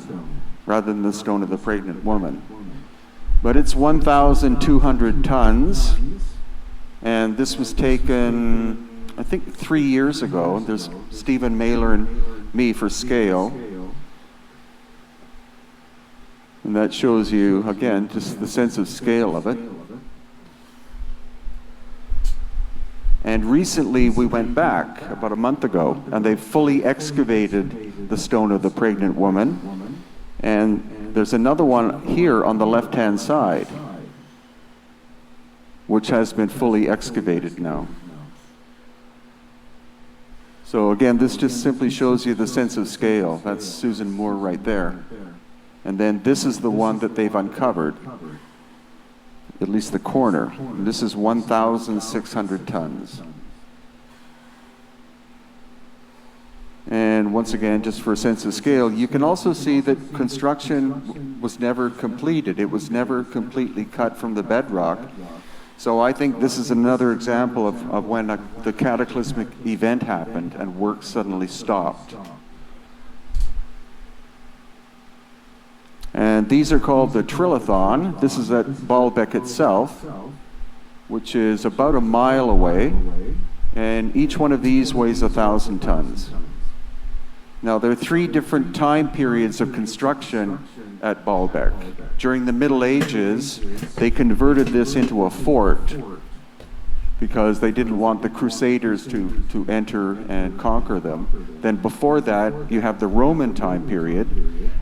rather than the Stone of the Pregnant Woman. But it's 1,200 tons, and this was taken, I think, 3 years ago. There's Stephen Mailer and me for scale. And that shows you, again, just the sense of scale of it. And recently we went back, about a month ago, and they fully excavated the Stone of the Pregnant Woman. And there's another one here on the left-hand side, which has been fully excavated now. So again, this just simply shows you the sense of scale. That's Susan Moore right there. And then this is the one that they've uncovered, at least the corner. And this is 1,600 tons. And once again, just for a sense of scale, you can also see that construction was never completed. It was never completely cut from the bedrock. So I think this is another example of when the cataclysmic event happened and work suddenly stopped. And these are called the Trilithon. This is at Baalbek itself, which is about a mile away. And each one of these weighs 1,000 tons. Now, there are 3 different time periods of construction at Baalbek. During the Middle Ages, they converted this into a fort. because they didn't want the Crusaders to enter and conquer them. Then before that, you have the Roman time period,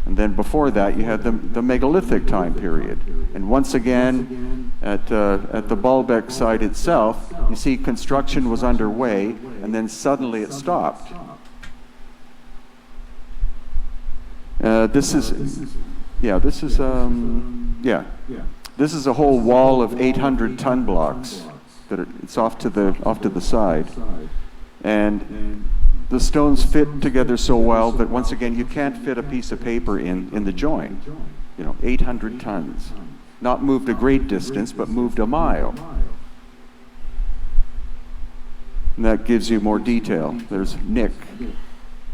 and then before that, you had the megalithic time period. And once again, at the Baalbek site itself, you see construction was underway, and then suddenly it stopped. This is a whole wall of 800-ton blocks. It's off to the side, and the stones fit together so well that once again you can't fit a piece of paper in the joint. 800 tons, not moved a great distance, but moved a mile. And that gives you more detail. There's Nick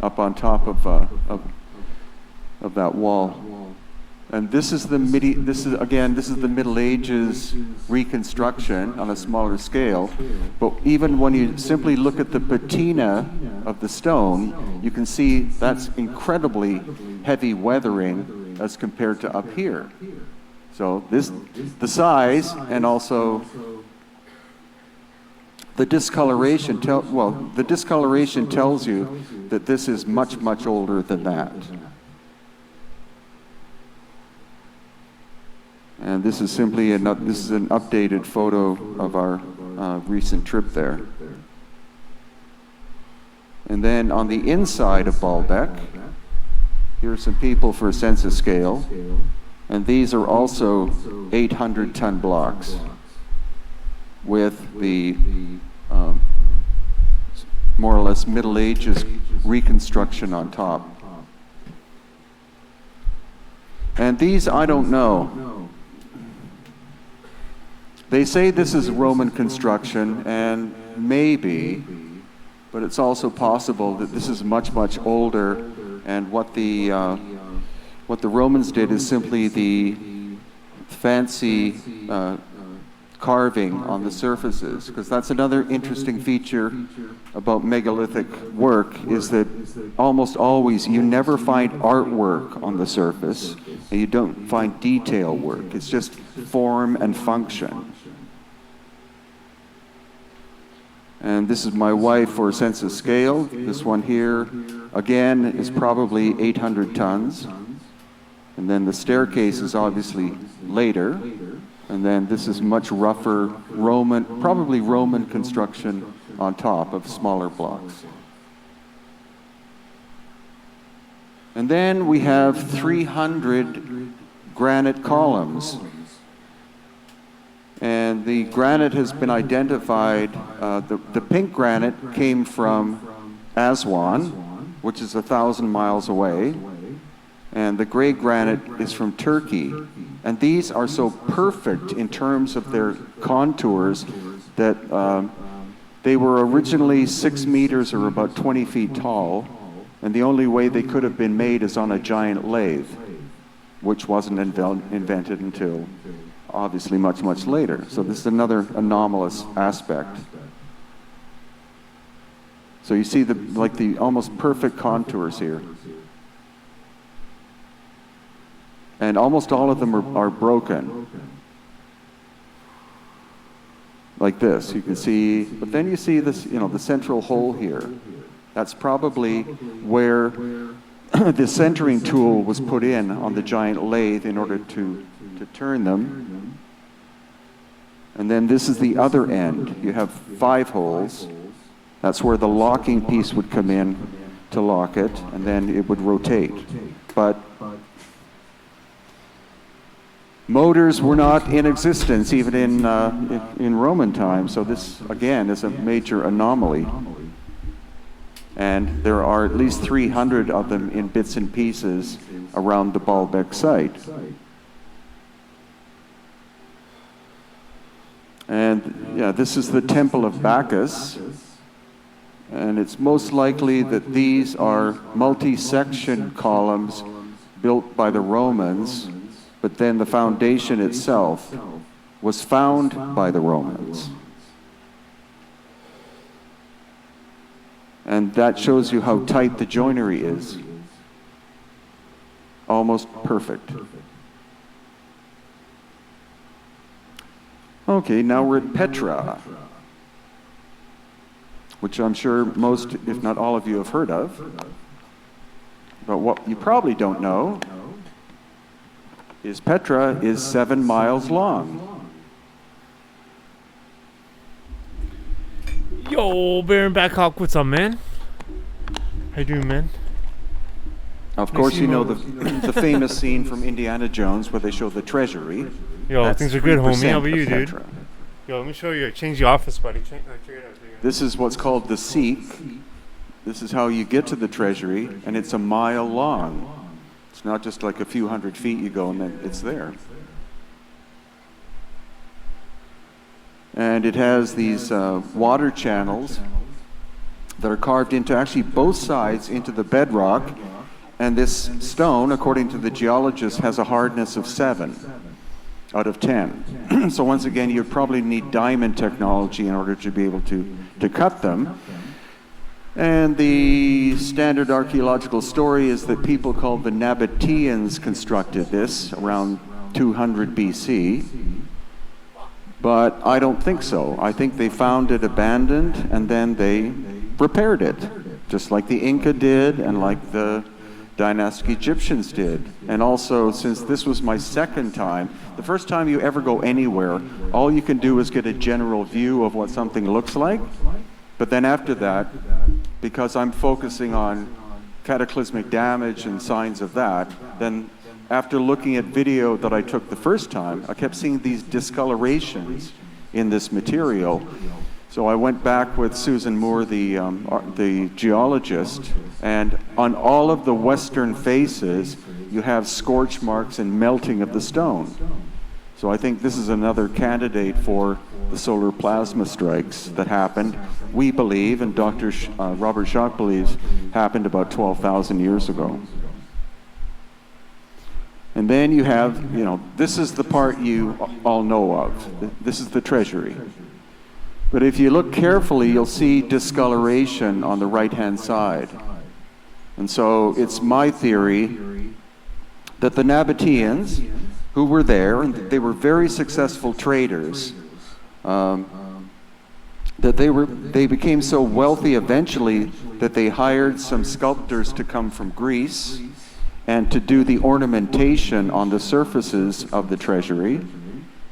up on top of that wall. And this is the Middle Ages reconstruction on a smaller scale. But even when you simply look at the patina of the stone, you can see that's incredibly heavy weathering as compared to up here. So the size and also the discoloration tells you that this is much, much older than that. And this is simply an updated photo of our recent trip there. And then on the inside of Baalbek, here are some people for a sense of scale. And these are also 800-ton blocks with the more or less Middle Ages reconstruction on top. And these, I don't know. They say this is Roman construction, and maybe, but it's also possible that this is much, much older, and what the Romans did is simply the fancy carving on the surfaces, because that's another interesting feature about megalithic work, is that almost always you never find artwork on the surface, and you don't find detail work. It's just form and function. And this is my wife for a sense of scale. This one here, again, is probably 800 tons. And then the staircase is obviously later. And then this is much rougher Roman, probably Roman construction on top of smaller blocks. And then we have 300 granite columns. And the granite has been identified, the pink granite came from Aswan, which is 1,000 miles away. And the gray granite is from Turkey. And these are so perfect in terms of their contours that they were originally 6 meters or about 20 feet tall. And the only way they could have been made is on a giant lathe, which wasn't invented until obviously much, much later. So this is another anomalous aspect. So you see the almost perfect contours here. And almost all of them are broken. Like this, you can see, but then you see this, the central hole here. That's probably where the centering tool was put in on the giant lathe in order to turn them. And then this is the other end. You have 5 holes. That's where the locking piece would come in to lock it, and then it would rotate. But motors were not in existence even in Roman times, so this, again, is a major anomaly. And there are at least 300 of them in bits and pieces around the Baalbek site. And yeah, this is the Temple of Bacchus. And it's most likely that these are multi-section columns built by the Romans, but then the foundation itself was found by the Romans. And that shows you how tight the joinery is. Almost perfect. Okay, now we're at Petra. which I'm sure most, if not all of you, have heard of. But what you probably don't know is Petra is 7 miles long. Yo, Baron Backhawk, what's up, man? How you doing, man? Of course, you know the famous scene from Indiana Jones where they show the treasury. Yo, That's things are good, homie. 3% How about you, of dude? Petra. Yo, let me show you. Change the office, buddy. Check it out. This is what's called the seek. This is how you get to the treasury, and it's a mile long. It's not just like a few hundred feet you go and then it's there. And it has these water channels that are carved into actually both sides into the bedrock. And this stone, according to the geologist, has a hardness of 7 out of 10. So once again, you'd probably need diamond technology in order to be able to cut them. And the standard archaeological story is that people called the Nabateans constructed this around 200 BC. But I don't think so. I think they found it abandoned and then they repaired it, just like the Inca did and like the dynastic Egyptians did. And also, since this was my second time, the first time you ever go anywhere, all you can do is get a general view of what something looks like. But then after that, because I'm focusing on cataclysmic damage and signs of that, then after looking at video that I took the first time, I kept seeing these discolorations in this material. So I went back with Susan Moore, the geologist, and on all of the western faces, you have scorch marks and melting of the stone. So I think this is another candidate for the solar plasma strikes that happened, we believe, and Dr. Robert Schoch believes, happened about 12,000 years ago. And then you have, this is the part you all know of. This is the treasury. But if you look carefully, you'll see discoloration on the right-hand side. And so it's my theory that the Nabateans, who were there, and they were very successful traders, that they became so wealthy eventually that they hired some sculptors to come from Greece and to do the ornamentation on the surfaces of the treasury.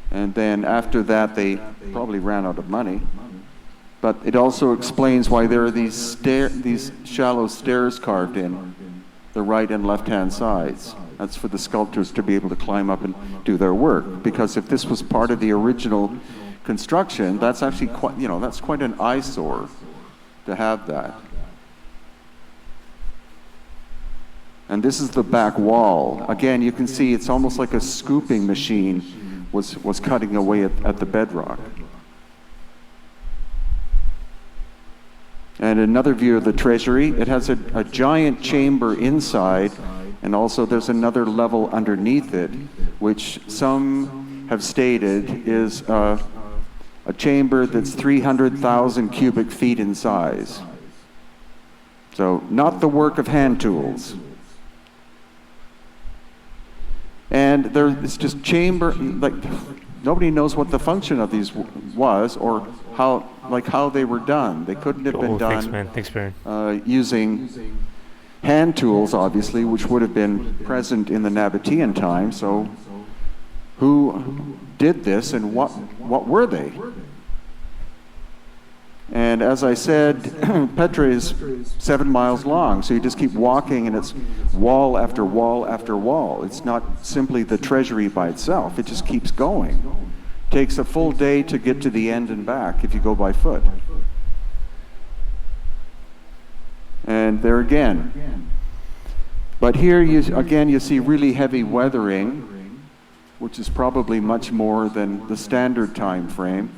And then after that, they probably ran out of money. But it also explains why there are these shallow stairs carved in the right and left-hand sides. That's for the sculptors to be able to climb up and do their work. Because if this was part of the original construction, that's actually quite, that's quite an eyesore to have that. And this is the back wall. Again, you can see it's almost like a scooping machine was cutting away at the bedrock. And another view of the treasury, it has a giant chamber inside, and also there's another level underneath it, which some have stated is a chamber that's 300,000 cubic feet in size. So not the work of hand tools. And it's just chamber, like nobody knows what the function of these was or how they were done. They couldn't have been done Thanks, Baron. using hand tools, obviously, which would have been present in the Nabatean time. So who did this and what were they? And as I said, Petra is 7 miles long, so you just keep walking and it's wall after wall after wall. It's not simply the treasury by itself, it just keeps going. It takes a full day to get to the end and back if you go by foot. And there again. But here you see really heavy weathering, which is probably much more than the standard time frame.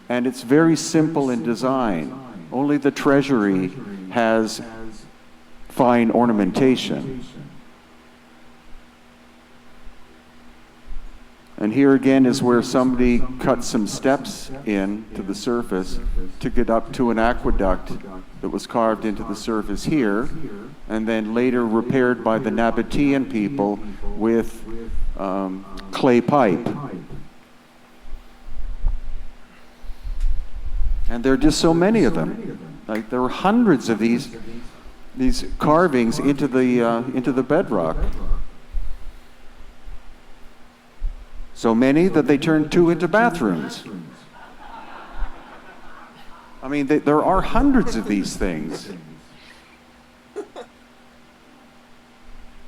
And it's very simple in design. Only the treasury has fine ornamentation. And here again is where somebody cut some steps in to the surface to get up to an aqueduct that was carved into the surface here, and then later repaired by the Nabatean people with clay pipe. And there are just so many of them. Like there were hundreds of these carvings into the bedrock. So many that they turned 2 into bathrooms. I mean, there are hundreds of these things.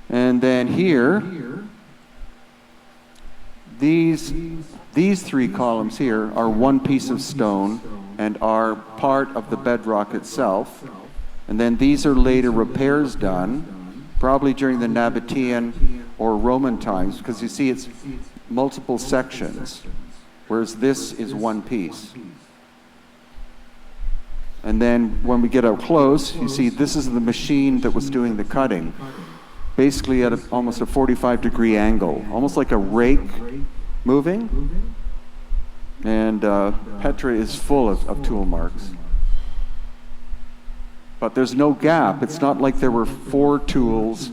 And then here, these 3 columns here are one piece of stone and are part of the bedrock itself. And then these are later repairs done, probably during the Nabatean or Roman times, because you see it's multiple sections, whereas this is one piece. And then when we get up close, you see this is the machine that was doing the cutting, basically at almost a 45-degree angle, almost like a rake moving. And Petra is full of tool marks. But there's no gap. It's not like there were 4 tools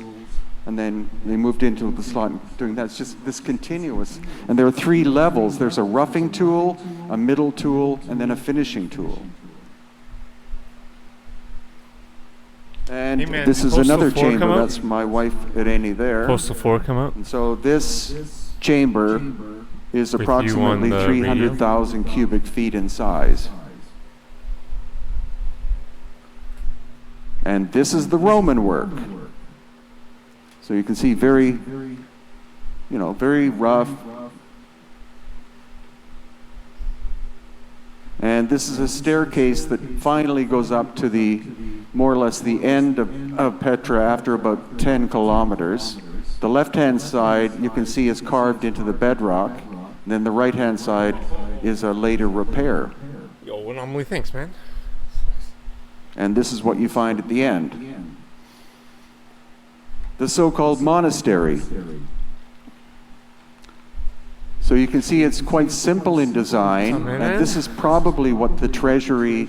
and then they moved into the slot doing that. It's just this continuous. And there are 3 levels. There's a roughing tool, a middle tool, and then a finishing tool. And hey man, this is Postal another 4 chamber. That's my wife, Irene, there. Postal 4 come up. And so this chamber is With approximately you on the 300,000 cubic feet in size. And this is the Roman work. So you can see very rough. And this is a staircase that finally goes up to the, more or less the end of Petra after about 10 kilometers. The left-hand side you can see is carved into the bedrock. And then the right-hand side is a later repair. Yo, anomaly, thanks, man. And this is what you find at the end. The so-called monastery. So you can see it's quite simple in design, and this is probably what the treasury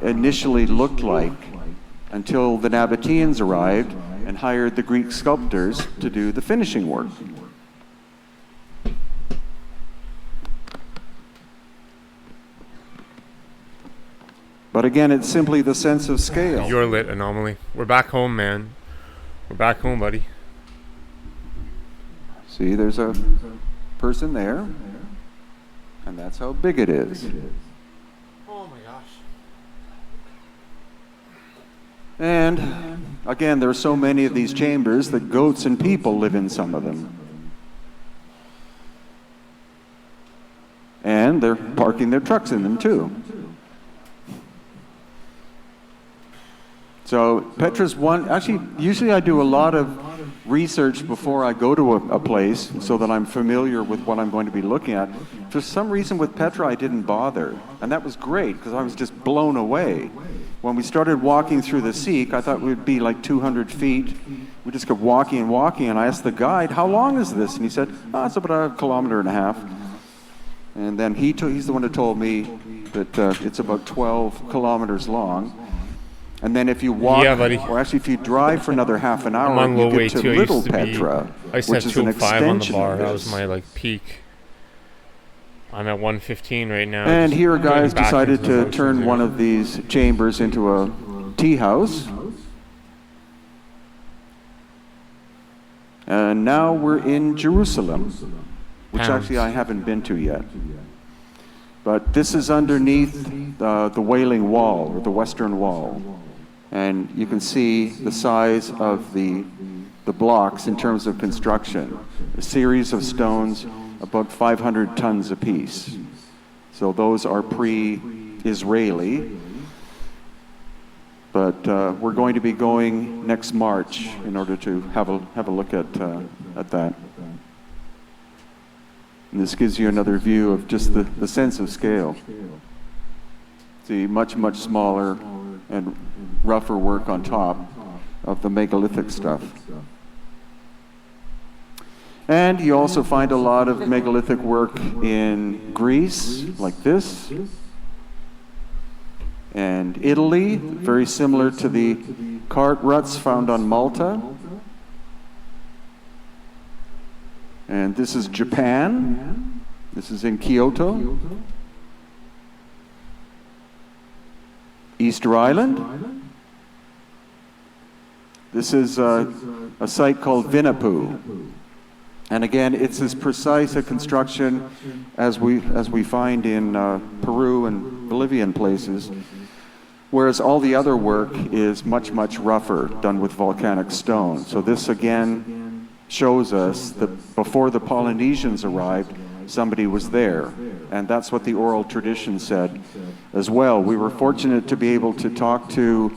initially looked like until the Nabateans arrived and hired the Greek sculptors to do the finishing work. But again, it's simply the sense of scale. You're lit, anomaly. We're back home, man. We're back home, buddy. See, there's a person there, and that's how big it is. Oh my gosh. And again, there are so many of these chambers that goats and people live in some of them. And they're parking their trucks in them too. So Petra's one, actually, usually I do a lot of research before I go to a place so that I'm familiar with what I'm going to be looking at. For some reason with Petra I didn't bother, and that was great because I was just blown away. When we started walking through the Sikh, I thought we'd be like 200 feet. We just kept walking and walking, and I asked the guide, how long is this? And he said, oh, it's about 1.5 kilometers. And then he's the one who told me that it's about 12 kilometers long. And then if you walk, or actually if you drive for another half an hour, you get to Little Petra, which is an extension of this. That was my peak. I'm at 115 right now. And here guys decided to turn one of these chambers into a tea house. And now we're in Jerusalem, which actually I haven't been to yet. But this is underneath the Wailing Wall, or the Western Wall. And you can see the size of the blocks in terms of construction. A series of stones, about 500 tons apiece. So those are pre-Israeli. But we're going to be going next March in order to have a look at that. And this gives you another view of just the sense of scale. See, much, much smaller and rougher work on top of the megalithic stuff. And you also find a lot of megalithic work in Greece, like this, and Italy, very similar to the cart ruts found on Malta. And this is Japan. This is in Kyoto. Easter Island. This is a site called Vinapoo. And again, it's as precise a construction as we find in Peru and Bolivian places, whereas all the other work is much, much rougher, done with volcanic stone. So this again shows us that before the Polynesians arrived, somebody was there. And that's what the oral tradition said as well. We were fortunate to be able to talk to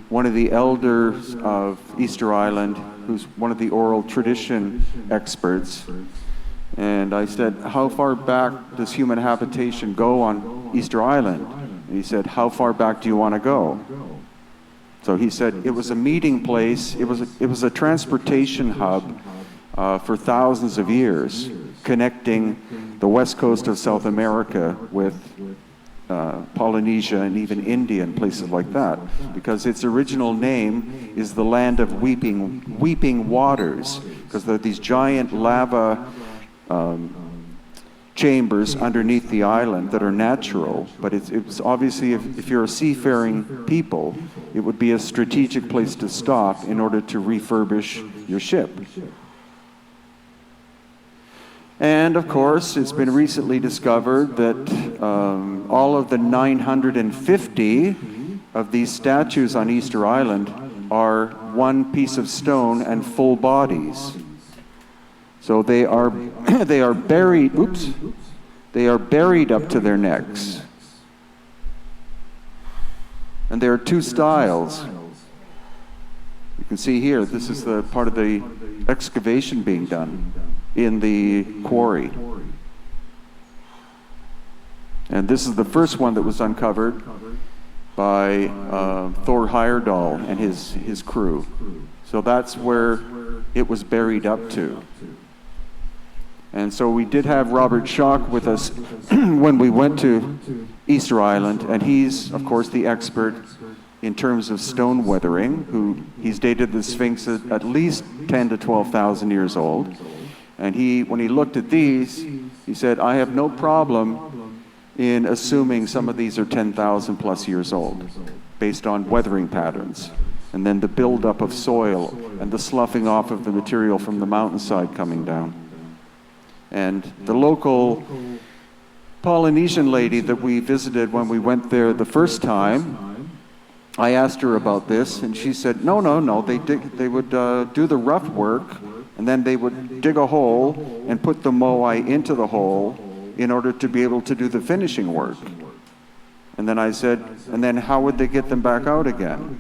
one of the elders of Easter Island, who's one of the oral tradition experts. And I said, how far back does human habitation go on Easter Island? And he said, how far back do you want to go? So he said, it was a meeting place, it was a transportation hub for thousands of years, connecting the west coast of South America with Polynesia and even India and places like that, because its original name is the land of weeping waters, because there are these giant lava chambers underneath the island that are natural, but it's obviously, if you're a seafaring people, it would be a strategic place to stop in order to refurbish your ship. And of course, it's been recently discovered that all of the 950 of these statues on Easter Island are one piece of stone and full bodies. So they are buried. Oops, they are buried up to their necks. And there are two styles. You can see here. This is the part of the excavation being done in the quarry. And this is the first one that was uncovered by Thor Heyerdahl and his crew. So that's where it was buried up to. And so we did have Robert Schock with us when we went to Easter Island, and he's, of course, the expert in terms of stone weathering, he's dated the Sphinx at least 10 to 12,000 years old. And when he looked at these, he said, I have no problem in assuming some of these are 10,000 plus years old, based on weathering patterns. And then the buildup of soil and the sloughing off of the material from the mountainside coming down. And the local Polynesian lady that we visited when we went there the first time, I asked her about this, and she said, no, they would do the rough work, and then they would dig a hole and put the moai into the hole in order to be able to do the finishing work. And then I said, and then how would they get them back out again?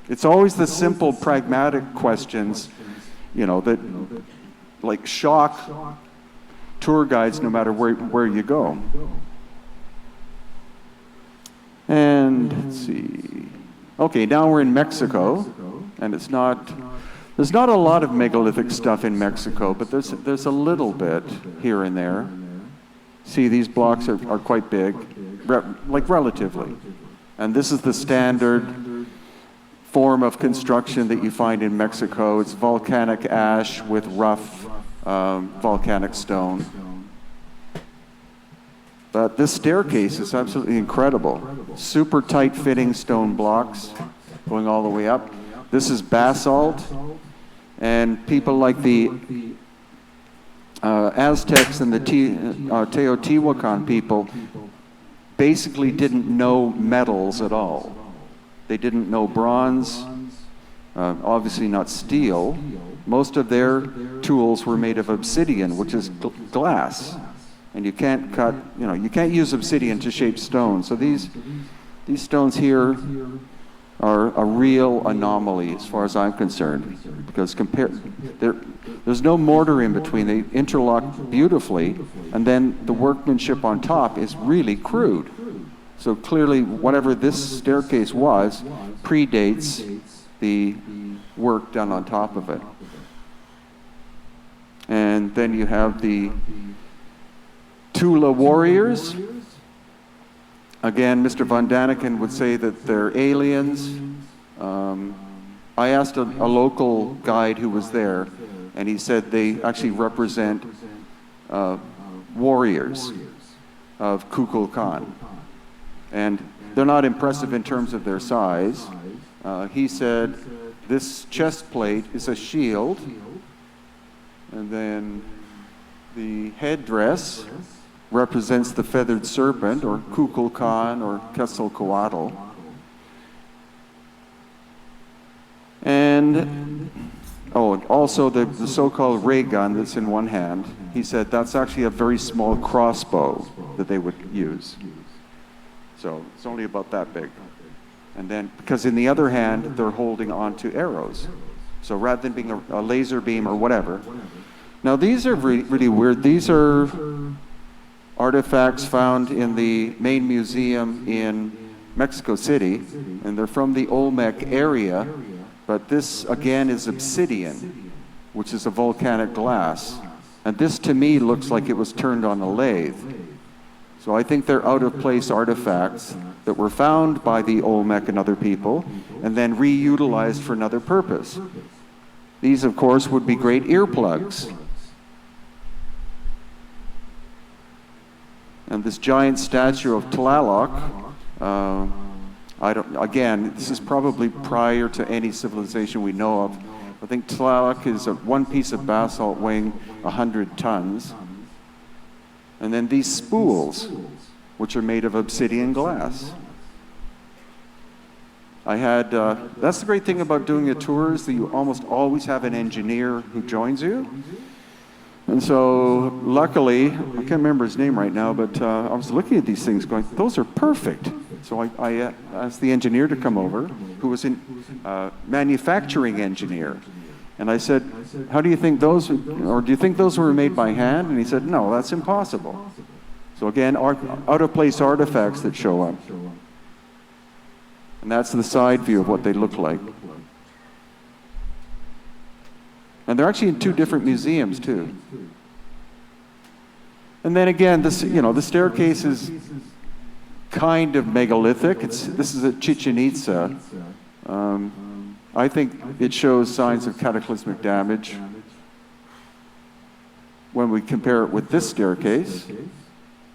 It's always the simple, pragmatic questions, that like shock tour guides no matter where you go. And let's see. Okay, now we're in Mexico, and there's not a lot of megalithic stuff in Mexico, but there's a little bit here and there. See, these blocks are quite big, relatively. And this is the standard form of construction that you find in Mexico. It's volcanic ash with rough volcanic stone. But this staircase is absolutely incredible. Super tight fitting stone blocks going all the way up. This is basalt, and people like the Aztecs and the Teotihuacan people basically didn't know metals at all. They didn't know bronze, obviously not steel. Most of their tools were made of obsidian, which is glass. And you can't you can't use obsidian to shape stone. So these stones here are a real anomaly as far as I'm concerned, because there's no mortar in between. They interlock beautifully, and then the workmanship on top is really crude. So clearly, whatever this staircase was predates the work done on top of it. And then you have the Tula warriors. Again, Mr. Van Daniken would say that they're aliens. I asked a local guide who was there, and he said they actually represent warriors. of Kukulkan. And they're not impressive in terms of their size. He said this chest plate is a shield, and then the headdress represents the feathered serpent, or Kukulkan, or Quetzalcoatl. And also the so-called ray gun that's in one hand, he said that's actually a very small crossbow that they would use. So it's only about that big. And then, because in the other hand, they're holding on to arrows. So rather than being a laser beam or whatever. Now these are really weird. These are artifacts found in the main museum in Mexico City, and they're from the Olmec area. But this, again, is obsidian, which is a volcanic glass. And this, to me, looks like it was turned on a lathe. So I think they're out-of-place artifacts that were found by the Olmec and other people, and then reutilized for another purpose. These, of course, would be great earplugs. And this giant statue of Tlaloc, again, this is probably prior to any civilization we know of. I think Tlaloc is one piece of basalt weighing 100 tons. And then these spools, which are made of obsidian glass. That's the great thing about doing a tour, is that you almost always have an engineer who joins you. And so, luckily, I can't remember his name right now, but I was looking at these things going, those are perfect. So I asked the engineer to come over, who was a manufacturing engineer. And I said, how do you think those, or do you think those were made by hand? And he said, no, that's impossible. So again, out-of-place artifacts that show up. And that's the side view of what they look like. And they're actually in two different museums, too. And then again, the staircase is kind of megalithic. This is at Chichen Itza. I think it shows signs of cataclysmic damage when we compare it with this staircase,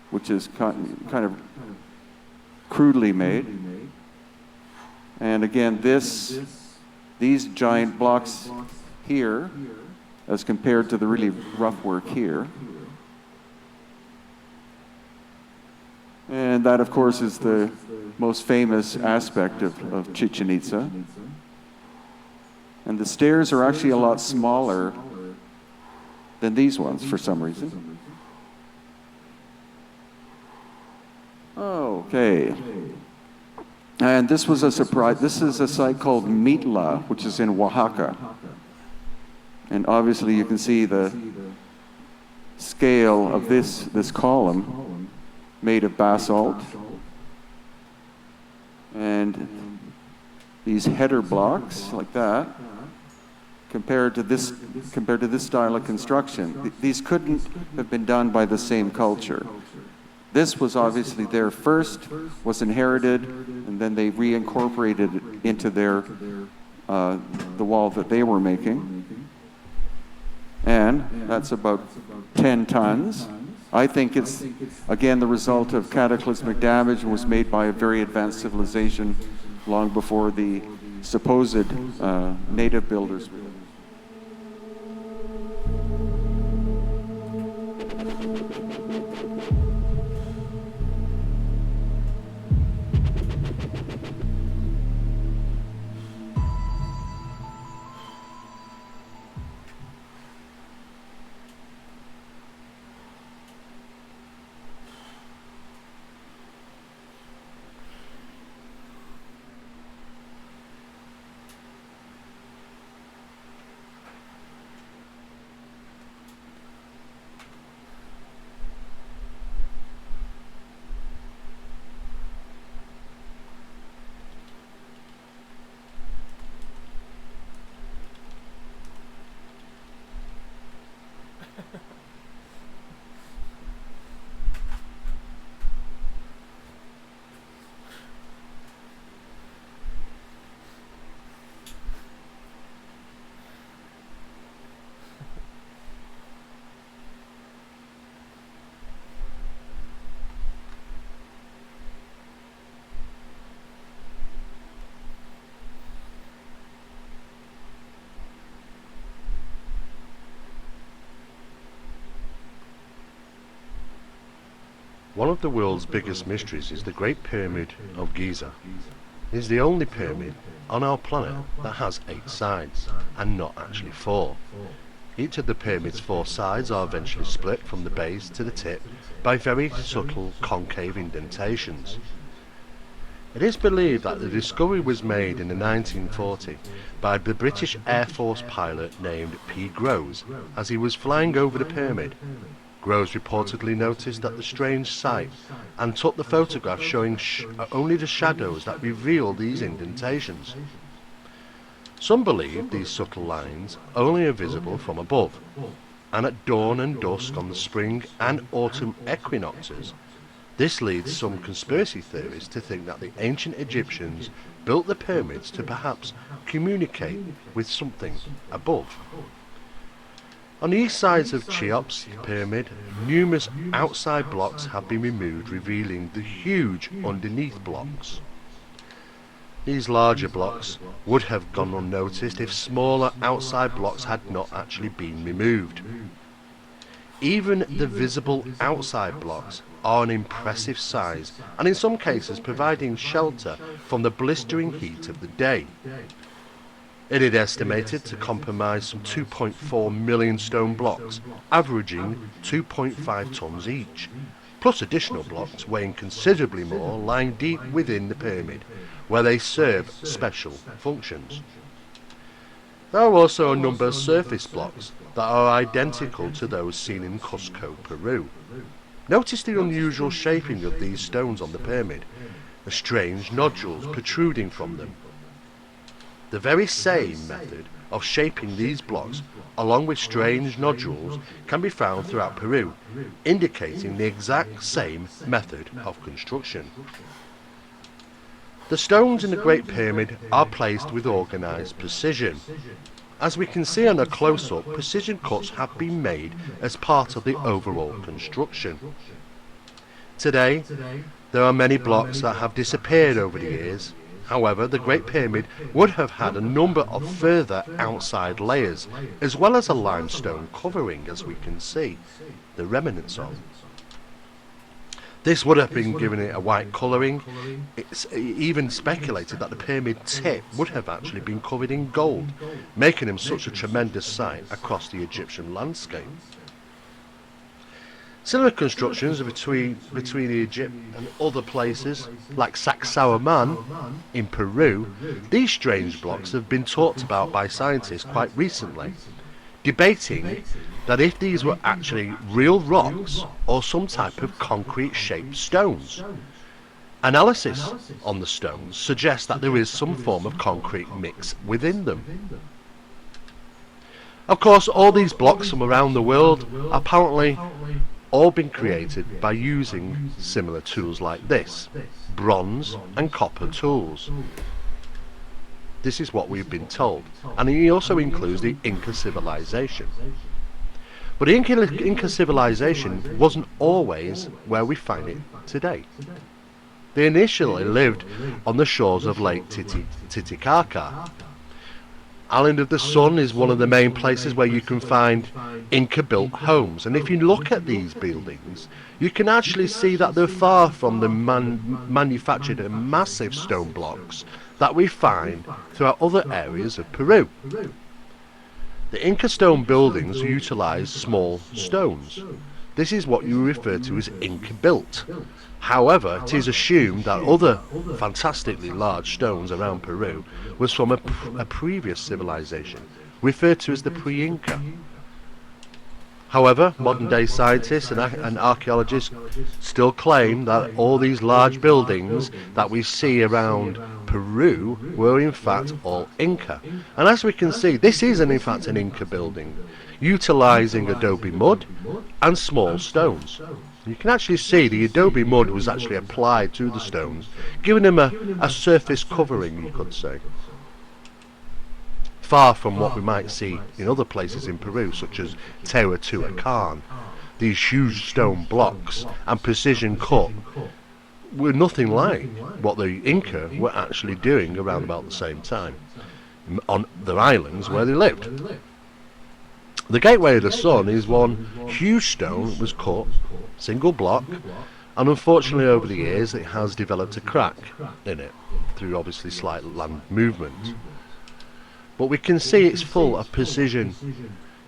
which is kind of crudely made. And again, these giant blocks here, as compared to the really rough work here. And that, of course, is the most famous aspect of Chichen Itza. And the stairs are actually a lot smaller than these ones for some reason. Okay. And this was a surprise. This is a site called Mitla, which is in Oaxaca. And obviously you can see the scale of this column made of basalt. And these header blocks like that, compared to this style of construction. These couldn't have been done by the same culture. This was obviously there first, was inherited, and then they reincorporated it into the wall that they were making. And that's about 10 tons. I think it's, again, the result of cataclysmic damage and was made by a very advanced civilization long before the supposed native builders. One of the world's biggest mysteries is the Great Pyramid of Giza. It is the only pyramid on our planet that has 8 sides, and not actually 4. Each of the pyramid's 4 sides are eventually split from the base to the tip by very subtle concave indentations. It is believed that the discovery was made in the 1940 by the British Air Force pilot named P. Groves as he was flying over the pyramid. Groves reportedly noticed the strange sight and took the photograph showing only the shadows that revealed these indentations. Some believe these subtle lines only are visible from above, and at dawn and dusk on the spring and autumn equinoxes. This leads some conspiracy theorists to think that the ancient Egyptians built the pyramids to perhaps communicate with something above. On the east sides of Cheops pyramid, numerous outside blocks have been removed, revealing the huge underneath blocks. These larger blocks would have gone unnoticed if smaller outside blocks had not actually been removed. Even the visible outside blocks are an impressive size, and in some cases providing shelter from the blistering heat of the day. It is estimated to comprise some 2.4 million stone blocks, averaging 2.5 tons each, plus additional blocks weighing considerably more lying deep within the pyramid, where they serve special functions. There are also a number of surface blocks that are identical to those seen in Cusco, Peru. Notice the unusual shaping of these stones on the pyramid, the strange nodules protruding from them. The very same method of shaping these blocks, along with strange nodules, can be found throughout Peru, indicating the exact same method of construction. The stones in the Great Pyramid are placed with organised precision. As we can see on a close-up, precision cuts have been made as part of the overall construction. Today, there are many blocks that have disappeared over the years. However, the Great Pyramid would have had a number of further outside layers, as well as a limestone covering, as we can see the remnants of. This would have been given it a white colouring. It's even speculated that the pyramid tip would have actually been covered in gold, making him such a tremendous sight across the Egyptian landscape. Similar constructions between Egypt and other places, like Sacsayhuamán in Peru, these strange blocks have been talked about by scientists quite recently, debating that if these were actually real rocks or some type of concrete-shaped stones. Analysis on the stones suggests that there is some form of concrete mix within them. Of course, all these blocks from around the world are apparently all been created by using similar tools like this, bronze and copper tools. This is what we've been told, and it also includes the Inca civilization. But the Inca civilization wasn't always where we find it today. They initially lived on the shores of Lake Titicaca. Island of the Sun is one of the main places where you can find Inca-built homes, and if you look at these buildings, you can actually see that they're far from the manufactured and massive stone blocks that we find throughout other areas of Peru. The Inca stone buildings utilized small stones. This is what you refer to as Inca-built. However, it is assumed that other fantastically large stones around Peru was from a previous civilization, referred to as the pre-Inca. However, modern-day scientists and archaeologists still claim that all these large buildings that we see around Peru were in fact all Inca. And as we can see, this is in fact an Inca building, utilizing adobe mud and small stones. You can actually see the adobe mud was actually applied to the stones, giving them a surface covering, you could say. Far from what we might see in other places in Peru, such as Teotihuacan. These huge stone blocks and precision cut were nothing like what the Inca were actually doing around about the same time on their islands where they lived. The Gateway of the Sun is one huge stone that was cut, single block, And unfortunately over the years it has developed a crack in it, through obviously slight land movement. But we can see it's full of precision.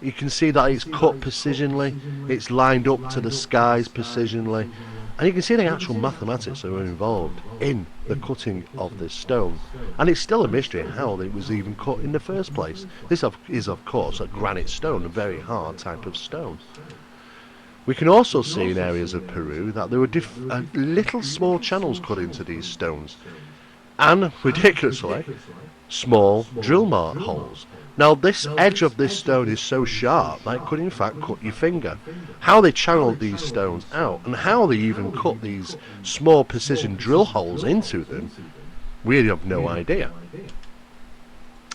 You can see that it's cut precisionally, it's lined up to the skies precisionally, and you can see the actual mathematics that were involved in the cutting of this stone. And it's still a mystery how it was even cut in the first place. This is of course a granite stone, a very hard type of stone. We can also see in areas of Peru that there were little small channels cut into these stones, and ridiculously small drill mark holes. Now this edge of this stone is so sharp that it could in fact cut your finger. How they channeled these stones out and how they even cut these small precision drill holes into them, we have no idea.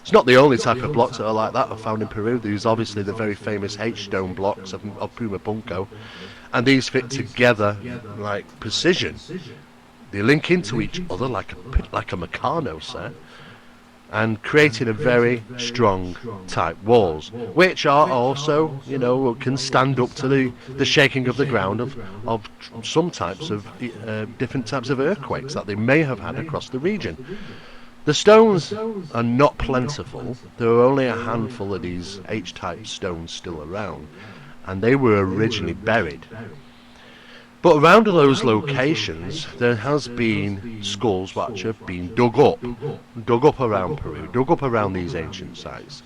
It's not the only type of blocks that are like that are found in Peru. There's obviously the very famous H-stone blocks of Pumapunco, and these fit together like precision. They link into each other like a Meccano set, and creating a very strong type walls, which are also, you know, can stand up to the shaking of the ground of some types of different types of earthquakes that they may have had across the region. The stones are not plentiful. There are only a handful of these H-type stones still around, and they were originally buried. But around those locations there has been skulls which have been dug up around Peru, dug up around these ancient sites,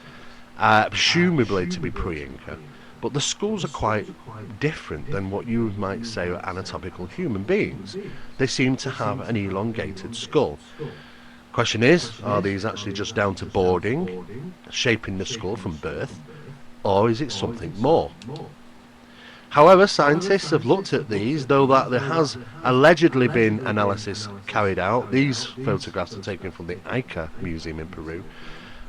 presumably to be pre-Inca. But the skulls are quite different than what you might say are anatomical human beings. They seem to have an elongated skull. Question is, are these actually just down to boarding, shaping the skull from birth, or is it something more? However, scientists have looked at these, though that there has allegedly been analysis carried out. These photographs are taken from the Ica Museum in Peru,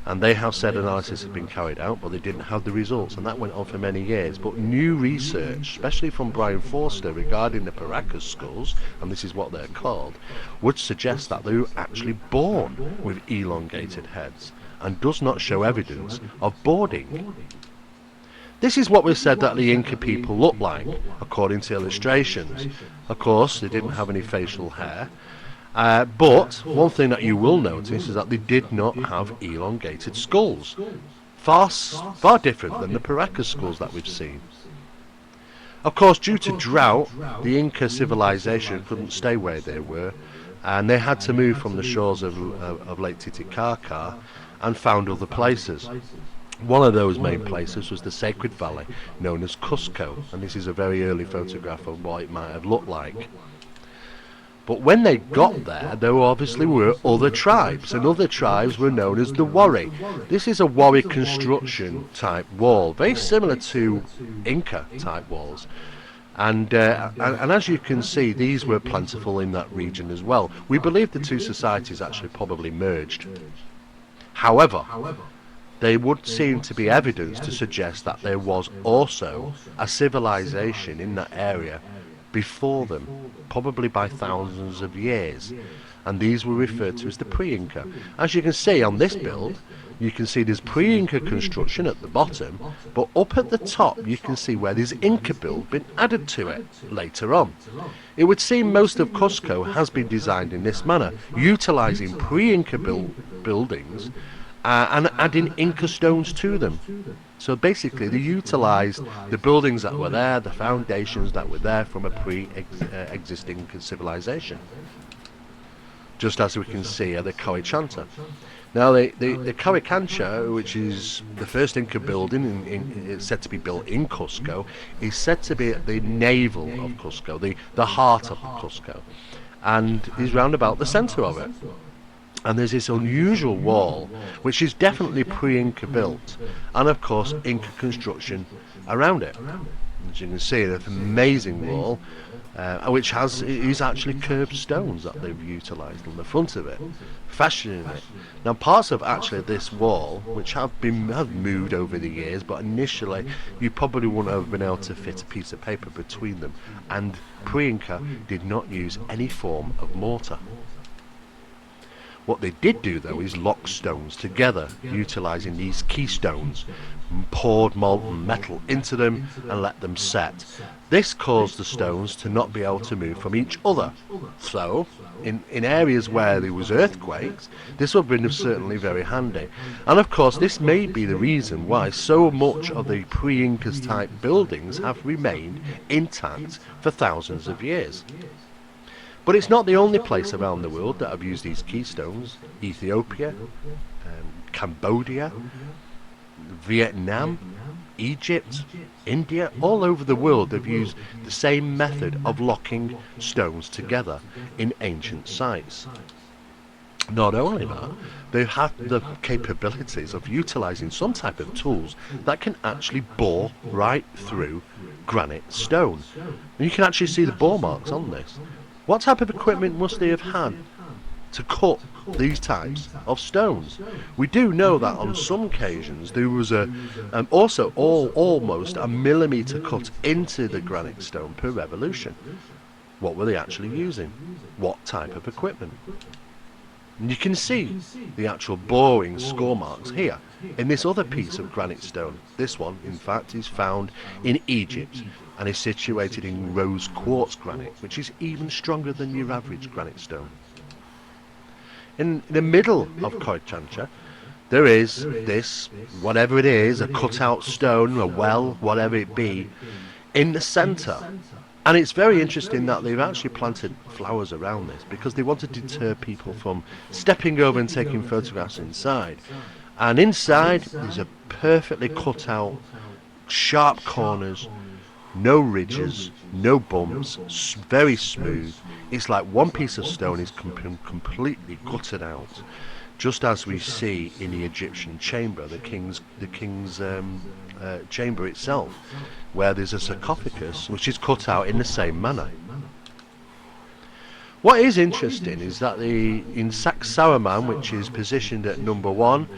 and they have said analysis has been carried out, but they didn't have the results, and that went on for many years. But new research, especially from Brian Forster regarding the Paracas skulls, and this is what they're called, would suggest that they were actually born with elongated heads, and does not show evidence of boarding. This is what we said that the Inca people looked like, according to illustrations. Of course, they didn't have any facial hair, but one thing that you will notice is that they did not have elongated skulls. Far different than the Paracas skulls that we've seen. Of course, due to drought, the Inca civilization couldn't stay where they were, and they had to move from the shores of Lake Titicaca and found other places. One of those main places was the Sacred Valley, known as Cusco, and this is a very early photograph of what it might have looked like. But when they got there obviously were other tribes, and other tribes were known as the Wari. This is a Wari construction type wall, very similar to Inca type walls. And as you can see, these were plentiful in that region as well. We believe the two societies actually probably merged. However, there would seem to be evidence to suggest that there was also a civilization in that area before them, probably by thousands of years, and these were referred to as the pre-Inca. As you can see on this build, you can see there's pre-Inca construction at the bottom, but up at the top you can see where there's Inca build been added to it later on. It would seem most of Cusco has been designed in this manner, utilising pre-Inca buildings and adding Inca stones to them. So basically they utilised the buildings that were there, the foundations that were there from a pre-existing civilization. Just as we can see at the Coricancha. Now the Coricancha, which is the first Inca building it's said to be built in Cusco, is said to be at the navel of Cusco, the heart of Cusco, and is round about the centre of it. And there's this unusual wall, which is definitely pre-Inca built, and of course Inca construction around it. As you can see, an amazing wall, which is actually curved stones that they've utilised on the front of it, fashioning it. Now parts of actually this wall, which have moved over the years, but initially you probably wouldn't have been able to fit a piece of paper between them, and pre-Inca did not use any form of mortar. What they did do though is lock stones together, utilising these keystones, poured molten metal into them and let them set. This caused the stones to not be able to move from each other. So, in areas where there was earthquakes, this would have been certainly very handy. And of course this may be the reason why so much of the pre-Incas type buildings have remained intact for thousands of years. But it's not the only place around the world that have used these keystones. Ethiopia, Cambodia, Vietnam, Egypt, India, all over the world have used the same method of locking stones together in ancient sites. Not only that, they have the capabilities of utilising some type of tools that can actually bore right through granite stone. And you can actually see the bore marks on this. What type of equipment must they have had to cut these types of stones? We do know that on some occasions there was also almost a millimetre cut into the granite stone per revolution. What were they actually using? What type of equipment? And you can see the actual boring score marks here in this other piece of granite stone. This one, in fact, is found in Egypt and is situated in rose quartz granite, which is even stronger than your average granite stone. In the middle of Koichancha, there is this, whatever it is, a cut-out stone, a well, whatever it be, in the centre. And it's very interesting that they've actually planted flowers around this because they want to deter people from stepping over and taking photographs inside. And inside is a perfectly cut out, sharp corners, no ridges, no bumps, very smooth. It's like one piece of stone is completely gutted out, just as we see in the Egyptian chamber, the king's chamber itself, where there's a sarcophagus which is cut out in the same manner. What is interesting is that in Sacsayhuaman, which is positioned at number 1,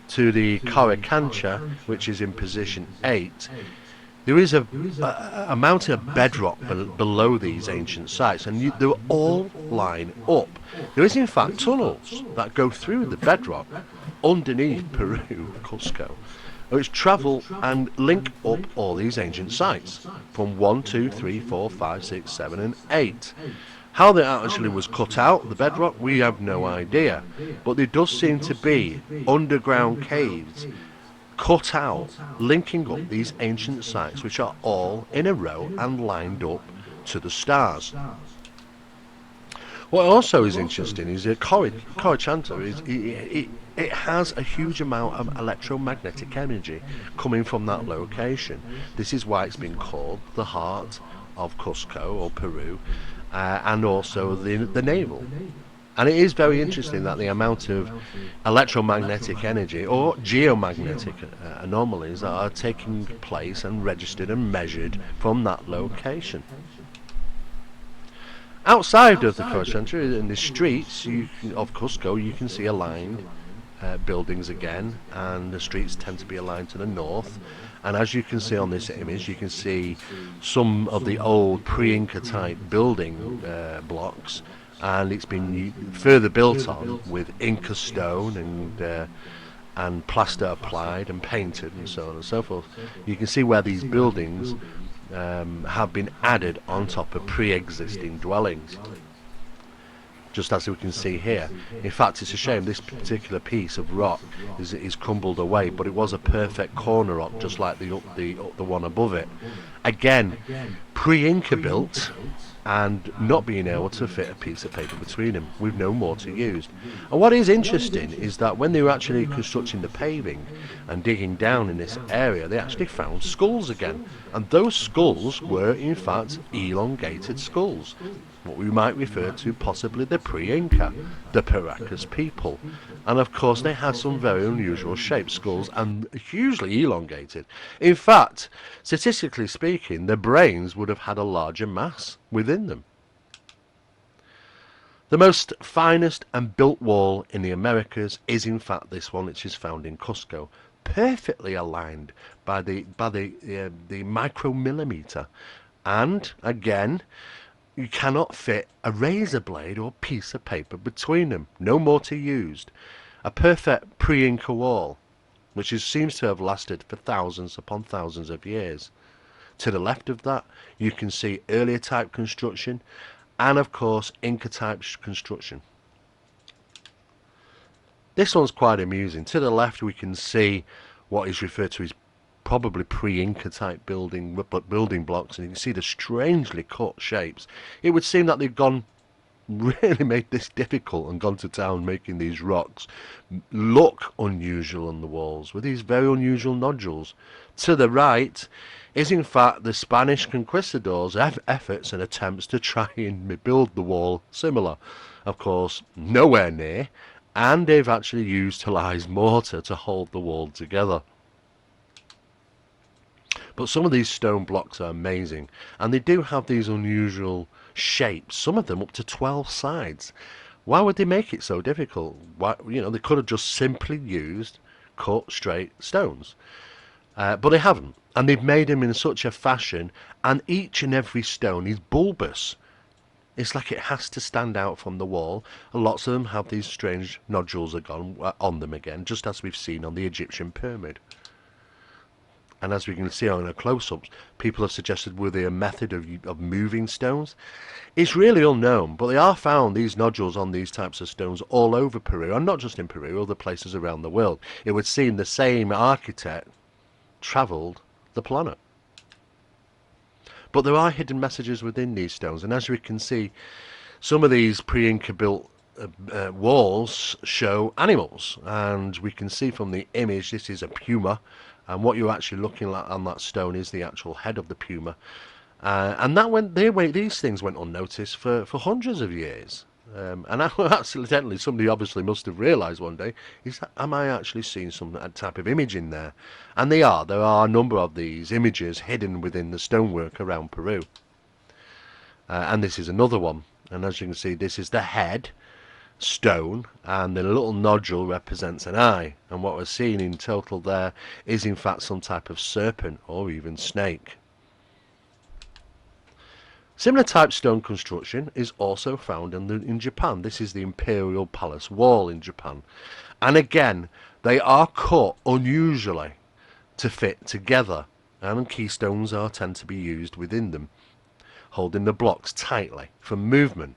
to the Koichancha, which is in position 8, there is a mountain of bedrock below these ancient sites, and they all line up. There is in fact tunnels that go through the bedrock underneath Peru, Cusco, which travel and link up all these ancient sites from 1, 2, 3, 4, 5, 6, 7 and 8. How that actually was cut out, the bedrock, we have no idea, but there does seem to be underground caves cut out, linking up these ancient sites, which are all in a row and lined up to the stars. What also is interesting is that Koichancha it has a huge amount of electromagnetic energy coming from that location. This is why it's been called the heart of Cusco or Peru, and also the navel. And it is very interesting that the amount of electromagnetic energy or geomagnetic anomalies that are taking place and registered and measured from that location. Outside of the Koichancha, in the streets of Cusco, you can see aligned buildings again, and the streets tend to be aligned to the north. And as you can see on this image, you can see some of the old pre-Inca type building blocks, and it's been further built on with Inca stone and plaster applied and painted and so on and so forth. You can see where these buildings have been added on top of pre-existing dwellings, just as we can see here. In fact, it's a shame this particular piece of rock is crumbled away, but it was a perfect corner rock, just like the one above it. Again, pre-Inca built, and not being able to fit a piece of paper between them, with no mortar used. And what is interesting is that when they were actually constructing the paving and digging down in this area, they actually found skulls again, and those skulls were in fact elongated skulls, what we might refer to possibly the pre-Inca, the Paracas people. And of course they had some very unusual shaped skulls and hugely elongated. In fact, statistically speaking, their brains would have had a larger mass within them. The most finest and built wall in the Americas is in fact this one, which is found in Cusco, perfectly aligned by the micromillimeter. And again, You cannot fit a razor blade or piece of paper between them. No mortar used. A perfect pre-Inca wall, which seems to have lasted for thousands upon thousands of years. To the left of that, you can see earlier type construction and, of course, Inca type construction. This one's quite amusing. To the left, we can see what is referred to as probably pre-Inca type building blocks, and you can see the strangely cut shapes. It would seem that they've really made this difficult and gone to town making these rocks look unusual on the walls with these very unusual nodules. To the right is in fact the Spanish conquistadors' efforts and attempts to try and build the wall similar. Of course, nowhere near, and they've actually utilised mortar to hold the wall together. But some of these stone blocks are amazing, and they do have these unusual shapes, some of them up to 12 sides. Why would they make it so difficult? Why, they could have just simply used cut straight stones. But they haven't, and they've made them in such a fashion, and each and every stone is bulbous. It's like it has to stand out from the wall, and lots of them have these strange nodules on them again, just as we've seen on the Egyptian pyramid. And as we can see on the close-ups, people have suggested were they a method of moving stones? It's really unknown, but they are found, these nodules on these types of stones, all over Peru, and not just in Peru, other places around the world. It would seem the same architect travelled the planet. But there are hidden messages within these stones, and as we can see, some of these pre-Inca built walls show animals, and we can see from the image this is a puma. And what you're actually looking at on that stone is the actual head of the puma. And these things went unnoticed for hundreds of years. And accidentally, somebody obviously must have realised one day, am I actually seeing some type of image in there? And there are a number of these images hidden within the stonework around Peru. And this is another one. And as you can see, this is the head stone, and the little nodule represents an eye, and what we're seeing in total there is in fact some type of serpent or even snake. Similar type stone construction is also found in Japan. This is the Imperial Palace Wall in Japan, and again they are cut unusually to fit together, and keystones tend to be used within them, holding the blocks tightly for movement.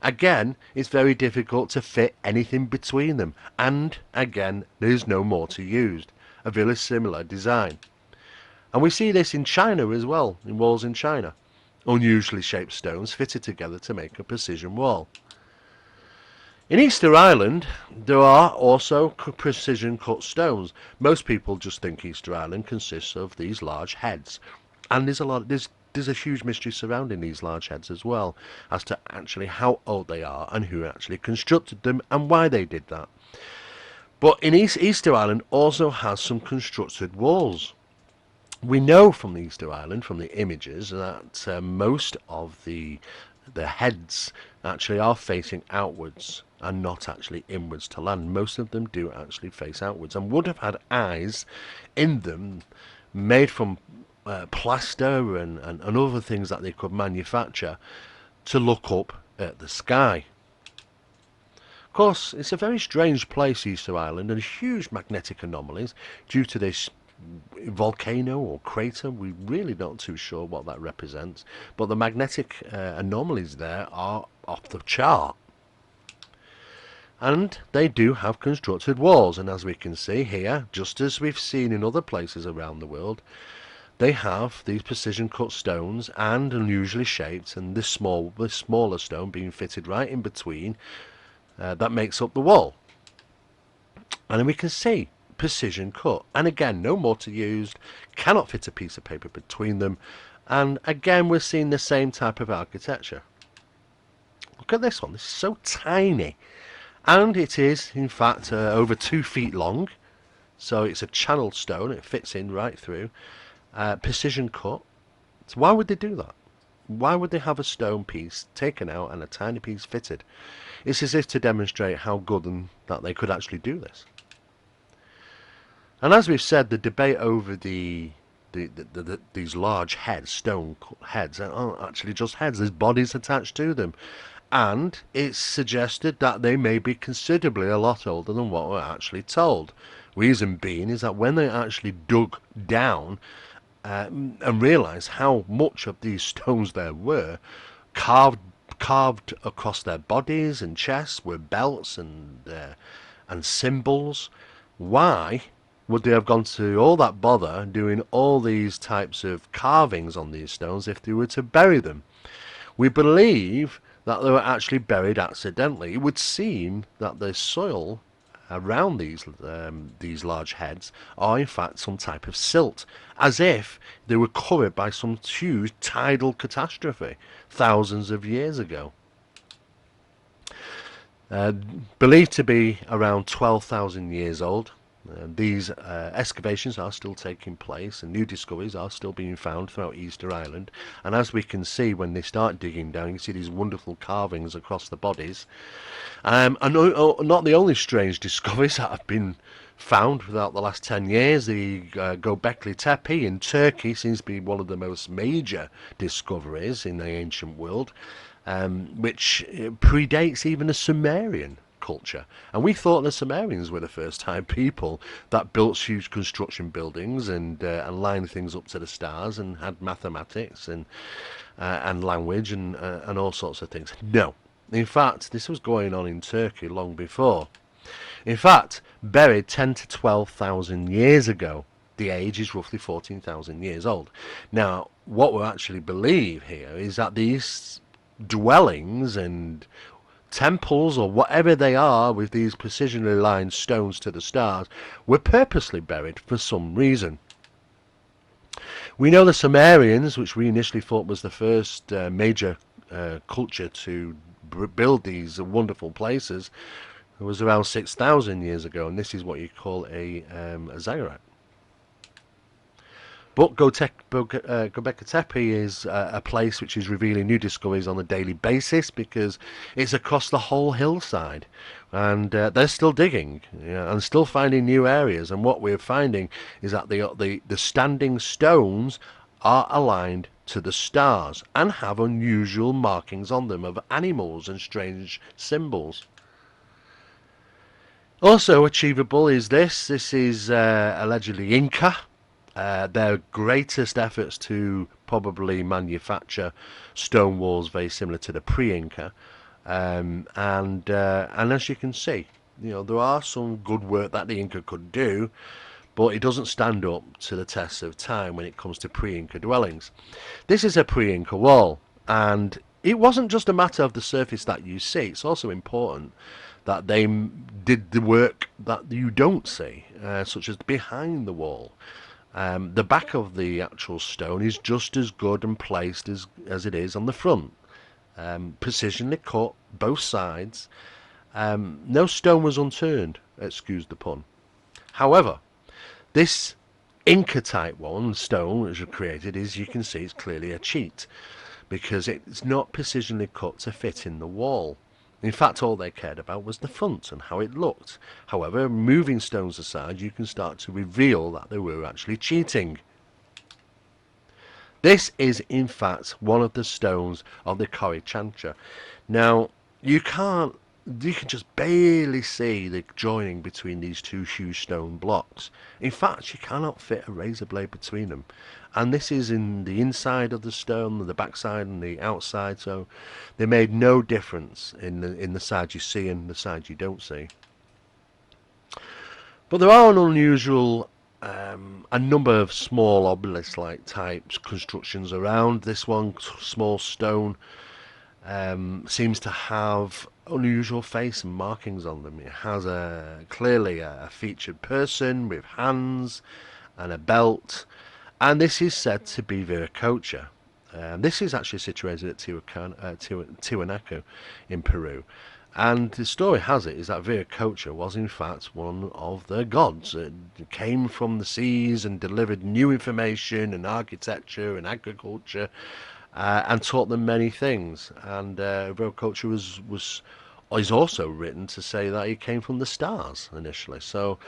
Again, it's very difficult to fit anything between them, and again, there's no mortar used. A very similar design. And we see this in China as well, in walls in China. Unusually shaped stones fitted together to make a precision wall. In Easter Island, there are also precision cut stones. Most people just think Easter Island consists of these large heads, and there's a huge mystery surrounding these large heads as well, as to actually how old they are and who actually constructed them and why they did that. But in Easter Island also has some constructed walls. We know from Easter Island, from the images, that most of the heads actually are facing outwards and not actually inwards to land. Most of them do actually face outwards and would have had eyes in them made from plaster and other things that they could manufacture to look up at the sky. Of course, it's a very strange place, Easter Island, and huge magnetic anomalies due to this volcano or crater. We're really not too sure what that represents, but the magnetic anomalies there are off the chart. And they do have constructed walls, and as we can see here, just as we've seen in other places around the world, they have these precision cut stones and unusually shaped, and this smaller stone being fitted right in between that makes up the wall. And then we can see precision cut, and again no mortar used, cannot fit a piece of paper between them, and again we're seeing the same type of architecture. Look at this one, this is so tiny, and it is in fact over 2 feet long, so it's a channeled stone, it fits in right through. Precision cut. So why would they do that? Why would they have a stone piece taken out and a tiny piece fitted? It's as if to demonstrate how good and that they could actually do this. And as we've said, the debate over the these large heads, stone heads, aren't actually just heads. There's bodies attached to them, and it's suggested that they may be considerably a lot older than what we're actually told. Reason being is that when they actually dug down and realised how much of these stones there were, carved across their bodies and chests were belts and symbols. Why would they have gone to all that bother doing all these types of carvings on these stones if they were to bury them? We believe that they were actually buried accidentally. It would seem that the soil around these large heads are in fact some type of silt, as if they were covered by some huge tidal catastrophe thousands of years ago. Believed to be around 12,000 years old. These excavations are still taking place, and new discoveries are still being found throughout Easter Island. And as we can see, when they start digging down, you can see these wonderful carvings across the bodies. And not the only strange discoveries that have been found throughout the last 10 years. The Göbekli Tepe in Turkey seems to be one of the most major discoveries in the ancient world, which predates even the Sumerian culture. And we thought the Sumerians were the first time people that built huge construction buildings and lined things up to the stars and had mathematics and language and all sorts of things. No. In fact, this was going on in Turkey long before. In fact, buried 10 to 12,000 years ago. The age is roughly 14,000 years old. Now, what we actually believe here is that these dwellings and temples, or whatever they are, with these precisionally lined stones to the stars, were purposely buried for some reason. We know the Sumerians, which we initially thought was the first major culture to build these wonderful places, it was around 6,000 years ago, and this is what you call a ziggurat. But Göbekli Tepe is a place which is revealing new discoveries on a daily basis, because it's across the whole hillside, and they're still digging, and still finding new areas. And what we're finding is that the standing stones are aligned to the stars and have unusual markings on them of animals and strange symbols. Also achievable is this. This is allegedly Inca. Their greatest efforts to probably manufacture stone walls very similar to the pre-Inca, and as you can see, there are some good work that the Inca could do, but it doesn't stand up to the test of time when it comes to pre-Inca dwellings. This is a pre-Inca wall, and it wasn't just a matter of the surface that you see. It's also important that they did the work that you don't see, such as behind the wall. The back of the actual stone is just as good and placed as it is on the front. Precisionally cut, both sides. No stone was unturned, excuse the pun. However, this Inca type one stone which was created, as you can see, it's clearly a cheat, because it's not precisionally cut to fit in the wall. In fact, all they cared about was the front and how it looked. However, moving stones aside, you can start to reveal that they were actually cheating. This is, in fact, one of the stones of the Kori Chancha. Now, you can just barely see the joining between these two huge stone blocks. In fact, you cannot fit a razor blade between them. And this is in the inside of the stone, the backside and the outside, so they made no difference in the side you see and the side you don't see. But there are an unusual a number of small obelisk-like types constructions around. This one, small stone, seems to have unusual face and markings on them. It has clearly a featured person with hands and a belt, and this is said to be Viracocha. This is actually situated at Tiwanaku in Peru. And the story has it is that Viracocha was in fact one of the gods. It came from the seas and delivered new information and architecture and agriculture, and taught them many things. And Viracocha was is also written to say that he came from the stars initially. So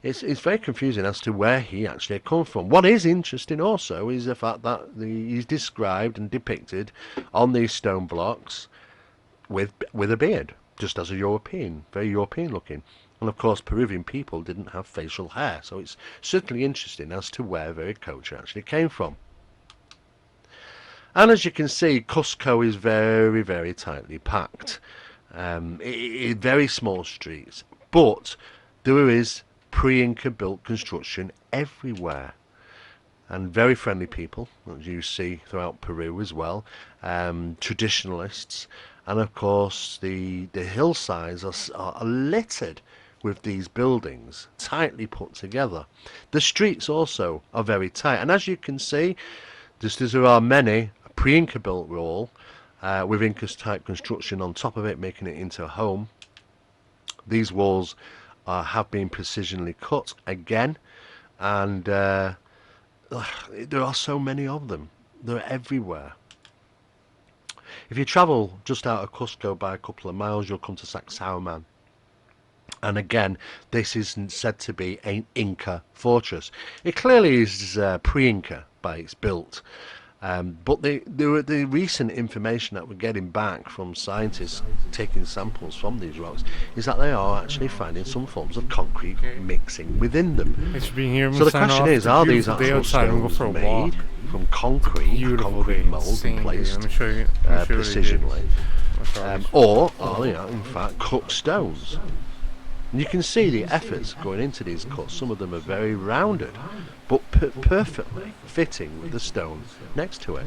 it's very confusing as to where he actually come from. What is interesting also is the fact that he's described and depicted on these stone blocks with a beard, just as a European, very European looking. And of course, Peruvian people didn't have facial hair, so it's certainly interesting as to where Viracocha actually came from. And as you can see, Cusco is very, very tightly packed. Very small streets, but there is pre-Inca built construction everywhere. And very friendly people, as you see throughout Peru as well, traditionalists, and of course the hillsides are littered with these buildings, tightly put together. The streets also are very tight, and as you can see, just as there are many pre-Inca built wall with Incas type construction on top of it, making it into a home, these walls have been precisionally cut again, and there are so many of them. They're everywhere. If you travel just out of Cusco by a couple of miles, you'll come to Sacsayhuaman. And again, this is said to be an Inca fortress. It clearly is pre-Inca by its built. But the recent information that we're getting back from scientists taking samples from these rocks is that they are actually finding some forms of concrete mixing within them. Thanks for being here. So the question is, are these actual stones made from concrete mould and placed precisionally, or are they in fact cut stones? And you can see the efforts going into these cuts. Some of them are very rounded, but perfectly fitting with the stone next to it.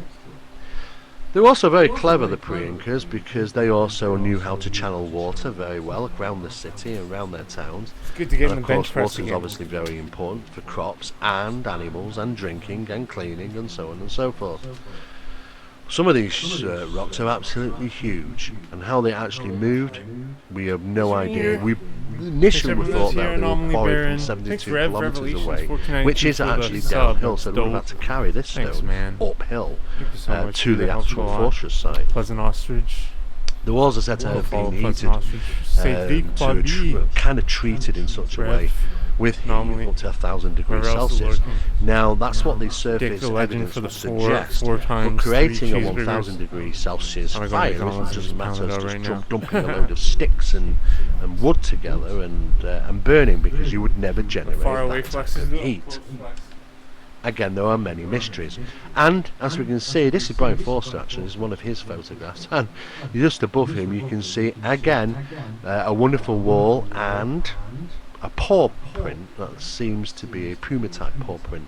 They were also very clever, the pre-Incas, because they also knew how to channel water very well around the city and around their towns. It's good to get And in of the bench course, press water is again. obviously very important for crops and animals and drinking and cleaning and so on and so forth. Some of these rocks are absolutely huge, and how they actually moved, we have no idea. We initially thought that they were quarried from 72 kilometres away, which is actually downhill, so we've had to carry this stone uphill to the actual fortress site. Pleasant Ostrich. The walls are said to have been heated to kind of treated in such a way with heat up to 1,000 degrees Celsius. Now that's what the surface evidence would suggest, but creating a 1,000 degrees Celsius fire isn't just a matter of just dumping a load of sticks and wood together and burning, because you would never generate that type of heat. Again, there are many mysteries, and as we can see, this is Brian Forster actually, this is one of his photographs, and just above him you can see again a wonderful wall and a paw print that seems to be a puma type paw print,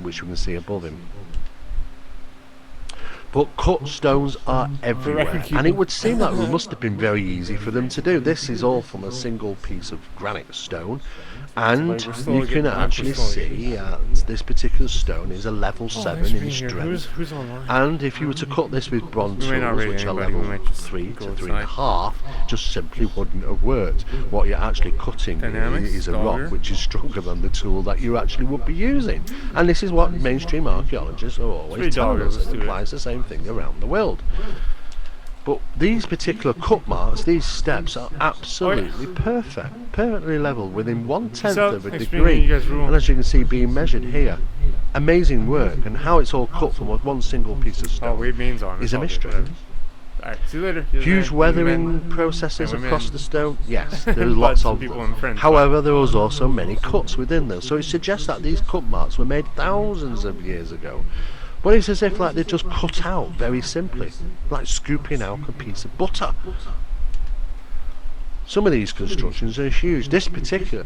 which we can see above him. But cut stones are everywhere, and it would seem that it must have been very easy for them to do. This is all from a single piece of granite stone, and you can actually see this particular stone is a level 7 in strength. And if you were to cut this with bronze tools, which are level 3 to 3.5, just simply wouldn't have worked. What you're actually cutting is a rock which is stronger than the tool that you actually would be using. And this is what mainstream archaeologists are always telling us. It applies the same thing around the world. But these particular cut marks, these steps, are absolutely perfect, perfectly level, within 1/10 of a degree. And as you can see, being measured here, amazing work, and how it's all cut from one single piece of stone is a mystery. Alright, see you later. Huge weathering processes across the stone, yes, there's lots of them. However, there was also many cuts within them, so it suggests that these cut marks were made thousands of years ago. But it's as if like they just cut out very simply, like scooping out a piece of butter. Some of these constructions are huge. This particular